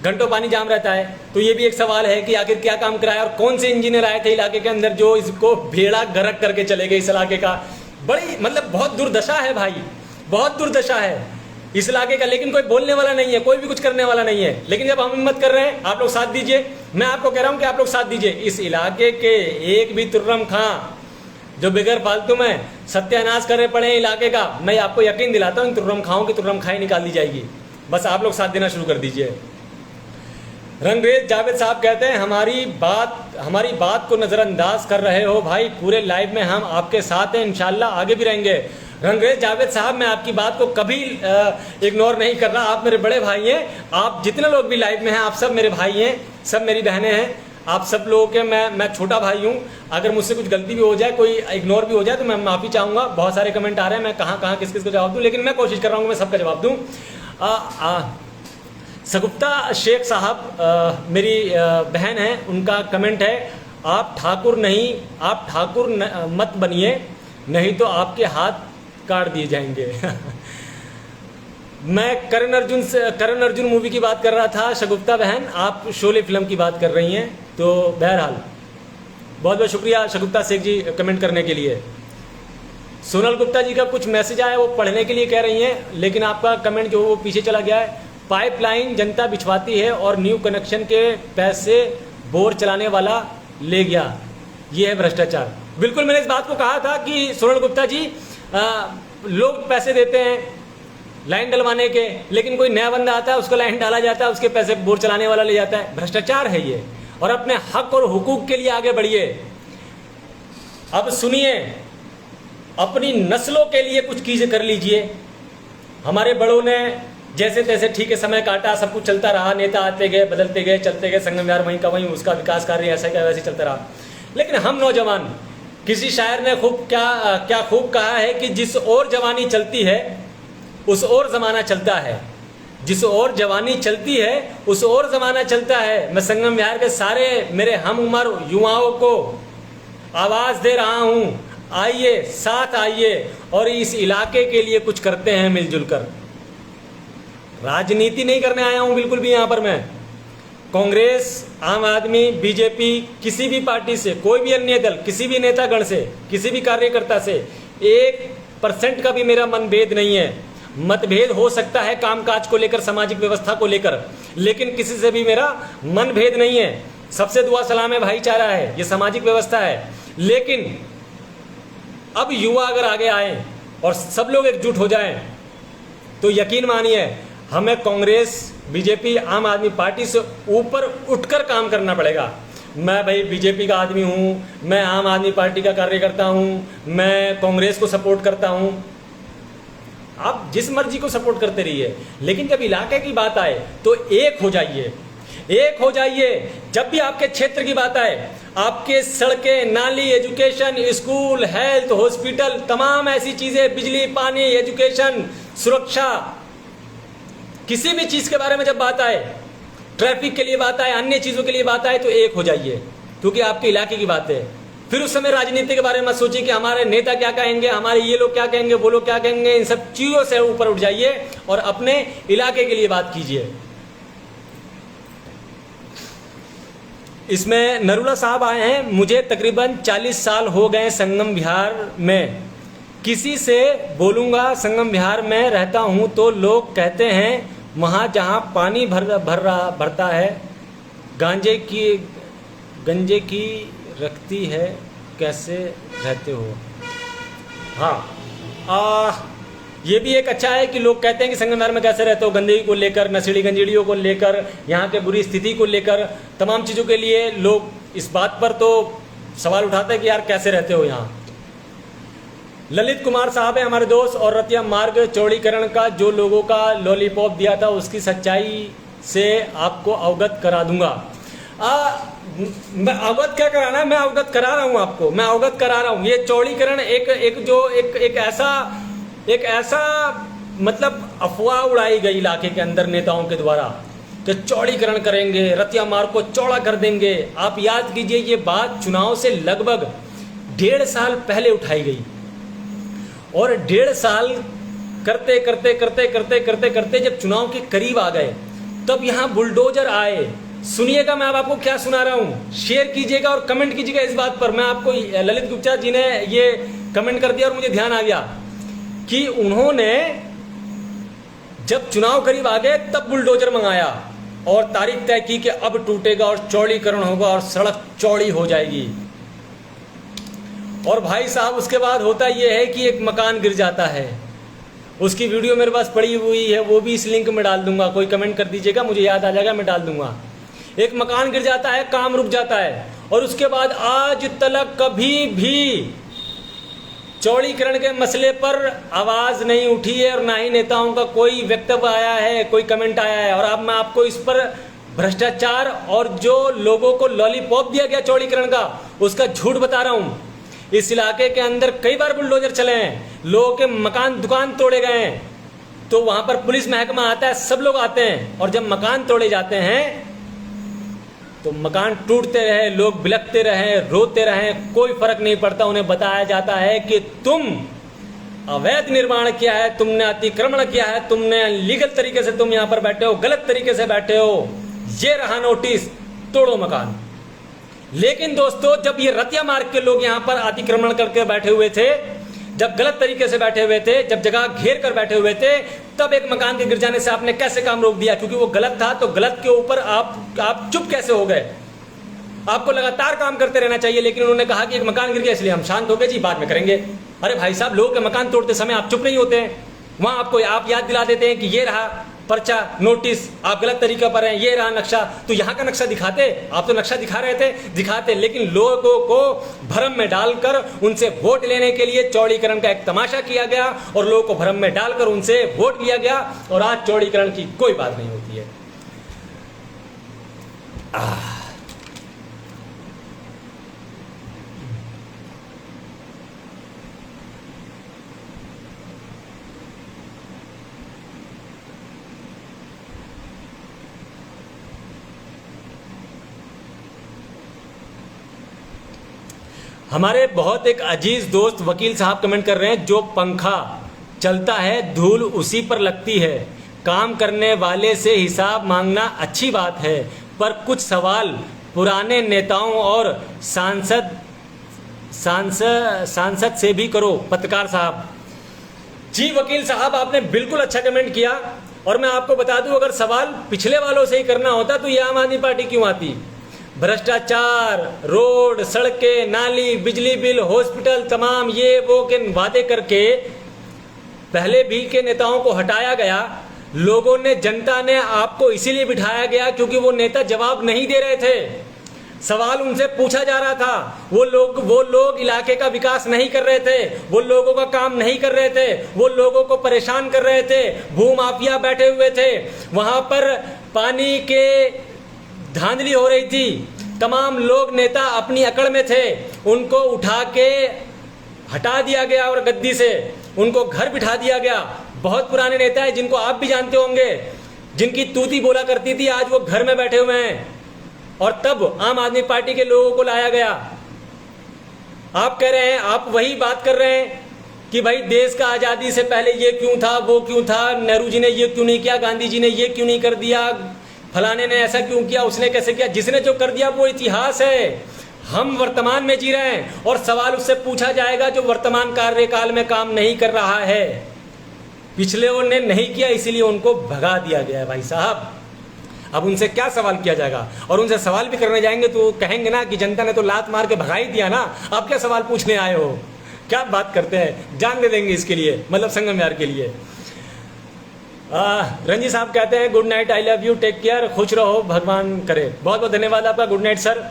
घंटों पानी जाम रहता है। तो ये भी एक सवाल है कि आखिर क्या काम कराया और कौन से इंजीनियर आए थे इलाके के अंदर जो इसको भेड़ा गरक करके चले गए इस इलाके का। बड़ी मतलब बहुत दुर्दशा है भाई, बहुत दुर्दशा है इस इलाके का। लेकिन कोई बोलने वाला नहीं है, कोई भी कुछ करने वाला नहीं है। लेकिन जब हम हिम्मत कर रहे हैं, आप लोग साथ दीजिए। मैं आपको कह रहा हूं कि आप लोग साथ दीजिए। इस इलाके के एक भी तुर्रम खां जो बगैर फालतू में सत्यानाश करे पड़े हैं इलाके का, मैं आपको यकीन दिलाता हूं तुर्रम खाओं की तुर्रम खाई निकाल दी जाएगी। बस आप लोग साथ देना शुरू कर दीजिए। रंगरेज जावेद साहब कहते हैं हमारी बात को नज़रअंदाज कर रहे हो भाई, पूरे लाइव में हम आपके साथ हैं, इंशाल्लाह आगे भी रहेंगे। रंगरेज जावेद साहब, मैं आपकी बात को कभी इग्नोर नहीं कर रहा। आप मेरे बड़े भाई हैं। आप जितने लोग भी लाइव में हैं, आप सब मेरे भाई हैं, सब मेरी बहनें हैं। आप सब लोगों के मैं छोटा भाई हूँ। अगर मुझसे कुछ गलती भी हो जाए, कोई इग्नोर भी हो जाए, तो मैं माफ़ी चाहूँगा। बहुत सारे कमेंट आ रहे हैं, मैं कहाँ किस को जवाब दूँ, लेकिन मैं कोशिश कर रहा हूँ मैं सबका जवाब दूँ। सगुप्ता शेख साहब मेरी बहन हैं, उनका कमेंट है, आप ठाकुर मत बनिए, नहीं तो आपके हाथ काट दिए जाएंगे। मैं करण अर्जुन मूवी की बात कर रहा था। शगुफ्ता बहन, आप शोले फिल्म की बात कर रही हैं। तो बहरहाल बहुत बहुत शुक्रिया शगुफ्ता शेख जी कमेंट करने के लिए। सोनल गुप्ता जी का कुछ मैसेज आया, वो पढ़ने के लिए कह रही हैं, लेकिन आपका कमेंट जो वो पीछे चला गया है। पाइपलाइन जनता बिछवाती है और न्यू कनेक्शन के पैसे बोर चलाने वाला ले गया, ये है भ्रष्टाचार। बिल्कुल, मैंने इस बात को कहा था कि सोनल गुप्ता जी, लोग पैसे देते हैं लाइन डलवाने के, लेकिन कोई नया बंदा आता है, उसको लाइन डाला जाता है, उसके पैसे बोर चलाने वाला ले जाता है। भ्रष्टाचार है ये। और अपने हक और हुकूक के लिए आगे बढ़िए। अब सुनिए, अपनी नस्लों के लिए कुछ चीजें कर लीजिए। हमारे बड़ों ने जैसे तैसे ठीक है समय काटा, सब कुछ चलता रहा, नेता आते गए, बदलते गए, चलते गए, संगम विहार वहीं का वहीं, उसका विकास कार्य ऐसा का वैसे चलता रहा। लेकिन हम नौजवान, किसी शायर ने क्या खूब कहा है कि जिस ओर जवानी चलती है उस ओर ज़माना चलता है, जिस ओर जवानी चलती है उस ओर ज़माना चलता है। मैं संगम विहार के सारे मेरे हम उम्र युवाओं को आवाज़ दे रहा हूँ, आइए, साथ आइए और इस इलाके के लिए कुछ करते हैं मिलजुल कर। राजनीति नहीं करने आया हूँ बिल्कुल भी यहाँ पर मैं। कांग्रेस, आम आदमी, बीजेपी, किसी भी पार्टी से, कोई भी अन्य दल, किसी भी नेतागण से, किसी भी कार्यकर्ता से 1% का भी मेरा मनभेद नहीं है। मतभेद हो सकता है कामकाज को लेकर, सामाजिक व्यवस्था को लेकर, लेकिन किसी से भी मेरा मनभेद नहीं है। सबसे दुआ सलाम है, भाईचारा है, ये सामाजिक व्यवस्था है। लेकिन अब युवा अगर आगे आए और सब लोग एकजुट हो जाएं तो यकीन मानिए हमें कांग्रेस, बीजेपी, आम आदमी पार्टी से ऊपर उठकर काम करना पड़ेगा। मैं भाई बीजेपी का आदमी हूँ, मैं आम आदमी पार्टी का कार्यकर्ता हूँ, मैं कांग्रेस को सपोर्ट करता हूँ। आप जिस मर्जी को सपोर्ट करते रहिए, लेकिन जब इलाके की बात आए तो एक हो जाइए, एक हो जाइए। जब भी आपके क्षेत्र की बात आए, आपके सड़कें, नाली, एजुकेशन, स्कूल, हेल्थ, हॉस्पिटल, तमाम ऐसी चीज़ें, बिजली, पानी, एजुकेशन, सुरक्षा, किसी भी चीज़ के बारे में जब बात आए, ट्रैफिक के लिए बात आए, अन्य चीज़ों के लिए बात आए, तो एक हो जाइए, क्योंकि आपके इलाके की बात है। फिर उस समय राजनीति के बारे में मत सोचिए कि हमारे नेता क्या कहेंगे, हमारे ये लोग क्या कहेंगे, वो लोग क्या कहेंगे। इन सब चीज़ों से ऊपर उठ जाइए और अपने इलाके के लिए बात कीजिए। इसमें नरूला साहब आए हैं, मुझे तकरीबन 40 साल हो गए संगम विहार में। किसी से बोलूँगा संगम विहार में रहता हूँ तो लोग कहते हैं वहाँ जहाँ पानी भरता है गंजे की रखती है, कैसे रहते हो। हाँ, ये भी एक अच्छा है कि लोग कहते हैं कि संगम विहार में कैसे रहते हो, गंदगी को लेकर, नशीली गंजीड़ियों को लेकर, यहाँ के बुरी स्थिति को लेकर, तमाम चीज़ों के लिए लोग इस बात पर तो सवाल उठाते हैं कि यार कैसे रहते हो यहाँ। ललित कुमार साहब है हमारे दोस्त, और रतिया मार्ग चौड़ीकरण का जो लोगों का लॉलीपॉप दिया था उसकी सच्चाई से आपको अवगत करा दूंगा। मैं अवगत क्या कराना है, मैं अवगत करा रहा हूँ आपको, मैं अवगत करा रहा हूँ। ये चौड़ीकरण एक ऐसा मतलब अफवाह उड़ाई गई इलाके के अंदर नेताओं के द्वारा कि चौड़ीकरण करेंगे, रतिया मार्ग को चौड़ा कर देंगे। आप याद कीजिए ये बात चुनाव से लगभग 1.5 साल पहले उठाई गई, और 1.5 साल करते करते जब चुनाव के करीब आ गए तब यहाँ बुलडोजर आए। सुनिएगा मैं आपको क्या सुना रहा हूँ, शेयर कीजिएगा और कमेंट कीजिएगा इस बात पर। मैं आपको, ललित गुप्ता जी ने ये कमेंट कर दिया और मुझे ध्यान आ गया कि उन्होंने जब चुनाव करीब आ गए तब बुलडोजर मंगाया और तारीख तय की कि अब टूटेगा और चौड़ीकरण होगा और सड़क चौड़ी हो जाएगी। और भाई साहब उसके बाद होता यह है कि एक मकान गिर जाता है। उसकी वीडियो मेरे पास पड़ी हुई है, वो भी इस लिंक में डाल दूंगा, कोई कमेंट कर दीजिएगा, मुझे याद आ जाएगा, मैं डाल दूंगा। एक मकान गिर जाता है, काम रुक जाता है, और उसके बाद आज तक कभी भी चौड़ीकरण के मसले पर आवाज नहीं उठी है और ना ही नेताओं का कोई वक्तव्य आया है, कोई कमेंट आया है। और अब मैं आपको इस पर भ्रष्टाचार और जो लोगों को लॉलीपॉप दिया गया चौड़ीकरण का, उसका झूठ बता रहा हूं। इस इलाके के अंदर कई बार बुलडोजर चले हैं, लोगों के मकान दुकान तोड़े गए हैं, तो वहां पर पुलिस महकमा आता है, सब लोग आते हैं, और जब मकान तोड़े जाते हैं तो मकान टूटते रहे, लोग बिलखते रहे, रोते रहे, कोई फर्क नहीं पड़ता। उन्हें बताया जाता है कि तुम अवैध निर्माण किया है, तुमने अतिक्रमण किया है, तुमने लीगल तरीके से तुम यहाँ पर बैठे हो, गलत तरीके से बैठे हो, ये रहा नोटिस, तोड़ो मकान। लेकिन दोस्तों जब ये रतिया मार्ग के लोग यहाँ पर अतिक्रमण करके बैठे हुए थे, जब गलत तरीके से बैठे हुए थे, जब जगह घेर कर बैठे हुए थे, तब एक मकान के गिर जाने से आपने कैसे काम रोक दिया? क्योंकि वो गलत था, तो गलत के ऊपर आप चुप कैसे हो गए? आपको लगातार काम करते रहना चाहिए, लेकिन उन्होंने कहा कि एक मकान गिर गया इसलिए हम शांत हो गए, जी बाद में करेंगे। अरे भाई साहब, लोगों के मकान तोड़ते समय आप चुप नहीं होते हैं, वहां आपको आप याद दिला देते हैं कि ये रहा पर्चा, नोटिस, आप गलत तरीके पर हैं, ये रहा नक्शा। तो यहाँ का नक्शा दिखाते, आप तो नक्शा दिखा रहे थे, दिखाते, लेकिन लोगों को भ्रम में डालकर उनसे वोट लेने के लिए चौड़ीकरण का एक तमाशा किया गया और लोगों को भ्रम में डालकर उनसे वोट लिया गया, और आज चौड़ीकरण की कोई बात नहीं होती है। हमारे बहुत एक अजीज दोस्त वकील साहब कमेंट कर रहे हैं, जो पंखा चलता है धूल उसी पर लगती है, काम करने वाले से हिसाब मांगना अच्छी बात है, पर कुछ सवाल पुराने नेताओं और सांसद से भी करो। पत्रकार साहब जी, वकील साहब आपने बिल्कुल अच्छा कमेंट किया। और मैं आपको बता दूं, अगर सवाल पिछले वालों से ही करना होता तो ये आम आदमी पार्टी क्यों आती। भ्रष्टाचार, रोड, सड़कें, नाली, बिजली बिल, हॉस्पिटल, तमाम ये वो के वादे करके पहले भी के नेताओं को हटाया गया। लोगों ने, जनता ने आपको इसीलिए बिठाया गया क्योंकि वो नेता जवाब नहीं दे रहे थे। सवाल उनसे पूछा जा रहा था, वो लोग इलाके का विकास नहीं कर रहे थे, वो लोगों का काम नहीं कर रहे थे, वो लोगों को परेशान कर रहे थे। भूमाफिया बैठे हुए थे, वहां पर पानी के धांधली हो रही थी। तमाम लोग, नेता अपनी अकड़ में थे, उनको उठा के हटा दिया गया और गद्दी से उनको घर बिठा दिया गया। बहुत पुराने नेता हैं जिनको आप भी जानते होंगे, जिनकी तूती बोला करती थी, आज वो घर में बैठे हुए हैं। और तब आम आदमी पार्टी के लोगों को लाया गया। आप कह रहे हैं, आप वही बात कर रहे हैं कि भाई देश का आज़ादी से पहले ये क्यों था, वो क्यों था, नेहरू जी ने ये क्यों नहीं किया, गांधी जी ने ये क्यों नहीं कर दिया, फलाने ने ऐसा क्यों किया, उसने कैसे किया। जिसने जो कर दिया वो इतिहास है। हम वर्तमान में जी रहे हैं और सवाल उससे पूछा जाएगा जो वर्तमान कार्यकाल में काम नहीं कर रहा है। पिछले ने नहीं किया, इसीलिए उनको भगा दिया गया है भाई साहब। अब उनसे क्या सवाल किया जाएगा, और उनसे सवाल भी करने जाएंगे तो कहेंगे ना कि जनता ने तो लात मार के भगा ही दिया ना, आप क्या सवाल पूछने आए हो, क्या बात करते हैं। जान दे देंगे इसके लिए, मतलब संगम विहार के लिए। रंजी साहब कहते हैं, good night, I love you, take care, खुश रहो, भगवान करे। बहुत बहुत धन्यवाद आपका, good night sir.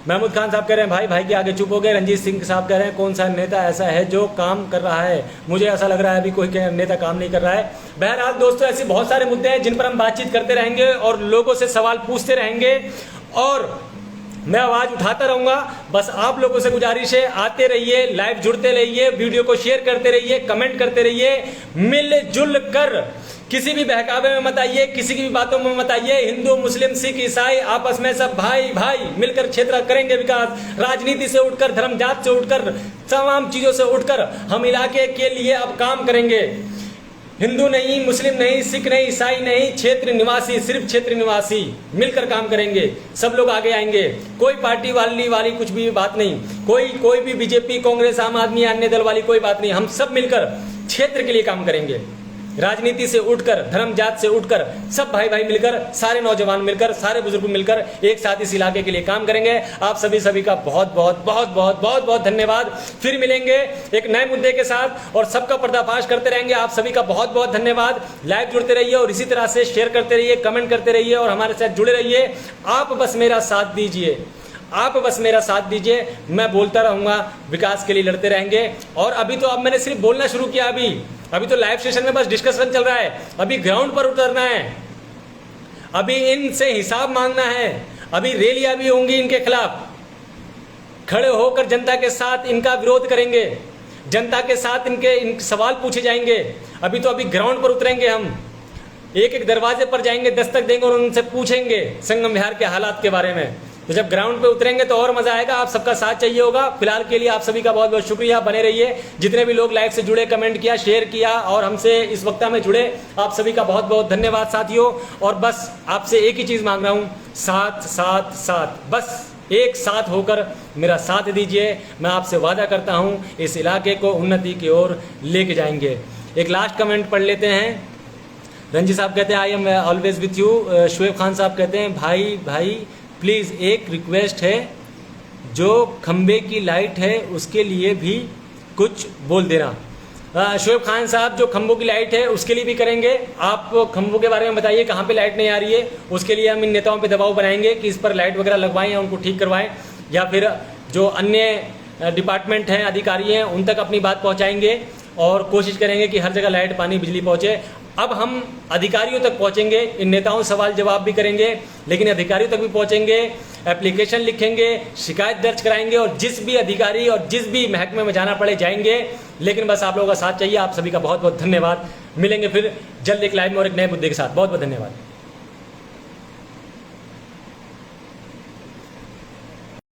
Mahmood Khan साहब कह रहे हैं, भाई भाई के आगे चुप हो गए। रंजीत सिंह साहब कह रहे हैं, कौन सा नेता ऐसा है जो काम कर रहा है, मुझे ऐसा लग रहा है अभी कोई नेता काम नहीं कर रहा है। बहरहाल दोस्तों, ऐसे बहुत सारे मुद्दे हैं जिन पर हम बातचीत करते रहेंगे और लोगों से सवाल पूछते रहेंगे और मैं आवाज उठाता रहूंगा। बस आप लोगों से गुजारिश है, आते रहिए, लाइव जुड़ते रहिए, वीडियो को शेयर करते रहिए, कमेंट करते रहिए, मिलजुल कर। किसी भी बहकावे में मत आइए, किसी की भी बातों में मत आइए। हिंदू, मुस्लिम, सिख, ईसाई आपस में सब भाई भाई मिलकर क्षेत्र करेंगे विकास। राजनीति से उठकर, धर्म जात से उठकर, तमाम चीजों से उठकर हम इलाके के लिए अब काम करेंगे। हिंदू नहीं, मुस्लिम नहीं, सिख नहीं, ईसाई नहीं, क्षेत्र निवासी, सिर्फ क्षेत्र निवासी मिलकर काम करेंगे। सब लोग आगे आएंगे। कोई पार्टी वाली कुछ भी बात नहीं, कोई भी बीजेपी, कांग्रेस, आम आदमी, अन्य दल वाली कोई बात नहीं। हम सब मिलकर क्षेत्र के लिए काम करेंगे। राजनीति से उठकर, धर्म जात से उठकर, सब भाई भाई मिलकर, सारे नौजवान मिलकर, सारे बुजुर्ग मिलकर एक साथ इस इलाके के लिए काम करेंगे। आप सभी का बहुत बहुत धन्यवाद। फिर मिलेंगे एक नए मुद्दे के साथ और सबका पर्दाफाश करते रहेंगे। आप सभी का बहुत बहुत धन्यवाद। लाइव जुड़ते रहिए और इसी तरह से शेयर करते रहिए, कमेंट करते रहिए और हमारे साथ जुड़े रहिए। आप बस मेरा साथ दीजिए, आप बस मेरा साथ दीजिए, मैं बोलता रहूंगा, विकास के लिए लड़ते रहेंगे। और अभी तो अब मैंने सिर्फ बोलना शुरू किया, अभी तो लाइव सेशन में बस डिस्कशन चल रहा है। अभी ग्राउंड पर उतरना है, अभी इनसे हिसाब मांगना है, अभी रैलियां भी होंगी इनके खिलाफ। खड़े होकर जनता के साथ इनका विरोध करेंगे, जनता के साथ इनके सवाल पूछे जाएंगे। अभी ग्राउंड पर उतरेंगे हम, एक एक दरवाजे पर जाएंगे, दस्तक देंगे और उनसे पूछेंगे संगम विहार के हालात के बारे में। तो जब ग्राउंड पे उतरेंगे तो और मजा आएगा। आप सबका साथ चाहिए होगा। फिलहाल के लिए आप सभी का बहुत बहुत शुक्रिया। बने रहिए, जितने भी लोग लाइव से जुड़े, कमेंट किया, शेयर किया और हमसे इस वक्त में जुड़े, आप सभी का बहुत बहुत धन्यवाद साथियों। और बस आपसे एक ही चीज मांग रहा हूँ, साथ साथ साथ, बस एक साथ होकर मेरा साथ दीजिए। मैं आपसे वादा करता हूँ इस इलाके को उन्नति की ओर लेके जाएंगे। एक लास्ट कमेंट पढ़ लेते हैं। रंजी साहब कहते हैं, I am always with you. Shoaib Khan साहब कहते हैं, भाई प्लीज़ एक रिक्वेस्ट है, जो खंबे की लाइट है उसके लिए भी कुछ बोल देना। शुएब खान साहब, जो खंभों की लाइट है उसके लिए भी करेंगे। आप खंभों के बारे में बताइए, कहाँ पे लाइट नहीं आ रही है, उसके लिए हम इन नेताओं पे दबाव बनाएंगे कि इस पर लाइट वगैरह लगवाएं या उनको ठीक करवाएं, या फिर जो अन्य डिपार्टमेंट हैं, अधिकारी हैं, उन तक अपनी बात पहुँचाएंगे और कोशिश करेंगे कि हर जगह लाइट, पानी, बिजली पहुँचे। अब हम अधिकारियों तक पहुंचेंगे, इन नेताओं सवाल जवाब भी करेंगे, लेकिन अधिकारियों तक भी पहुंचेंगे, एप्लीकेशन लिखेंगे, शिकायत दर्ज कराएंगे और जिस भी अधिकारी और जिस भी महकमे में जाना पड़े जाएंगे। लेकिन बस आप लोगों का साथ चाहिए। आप सभी का बहुत बहुत धन्यवाद। मिलेंगे फिर जल्द एक लाइव में और एक नए मुद्दे के साथ। बहुत बहुत धन्यवाद।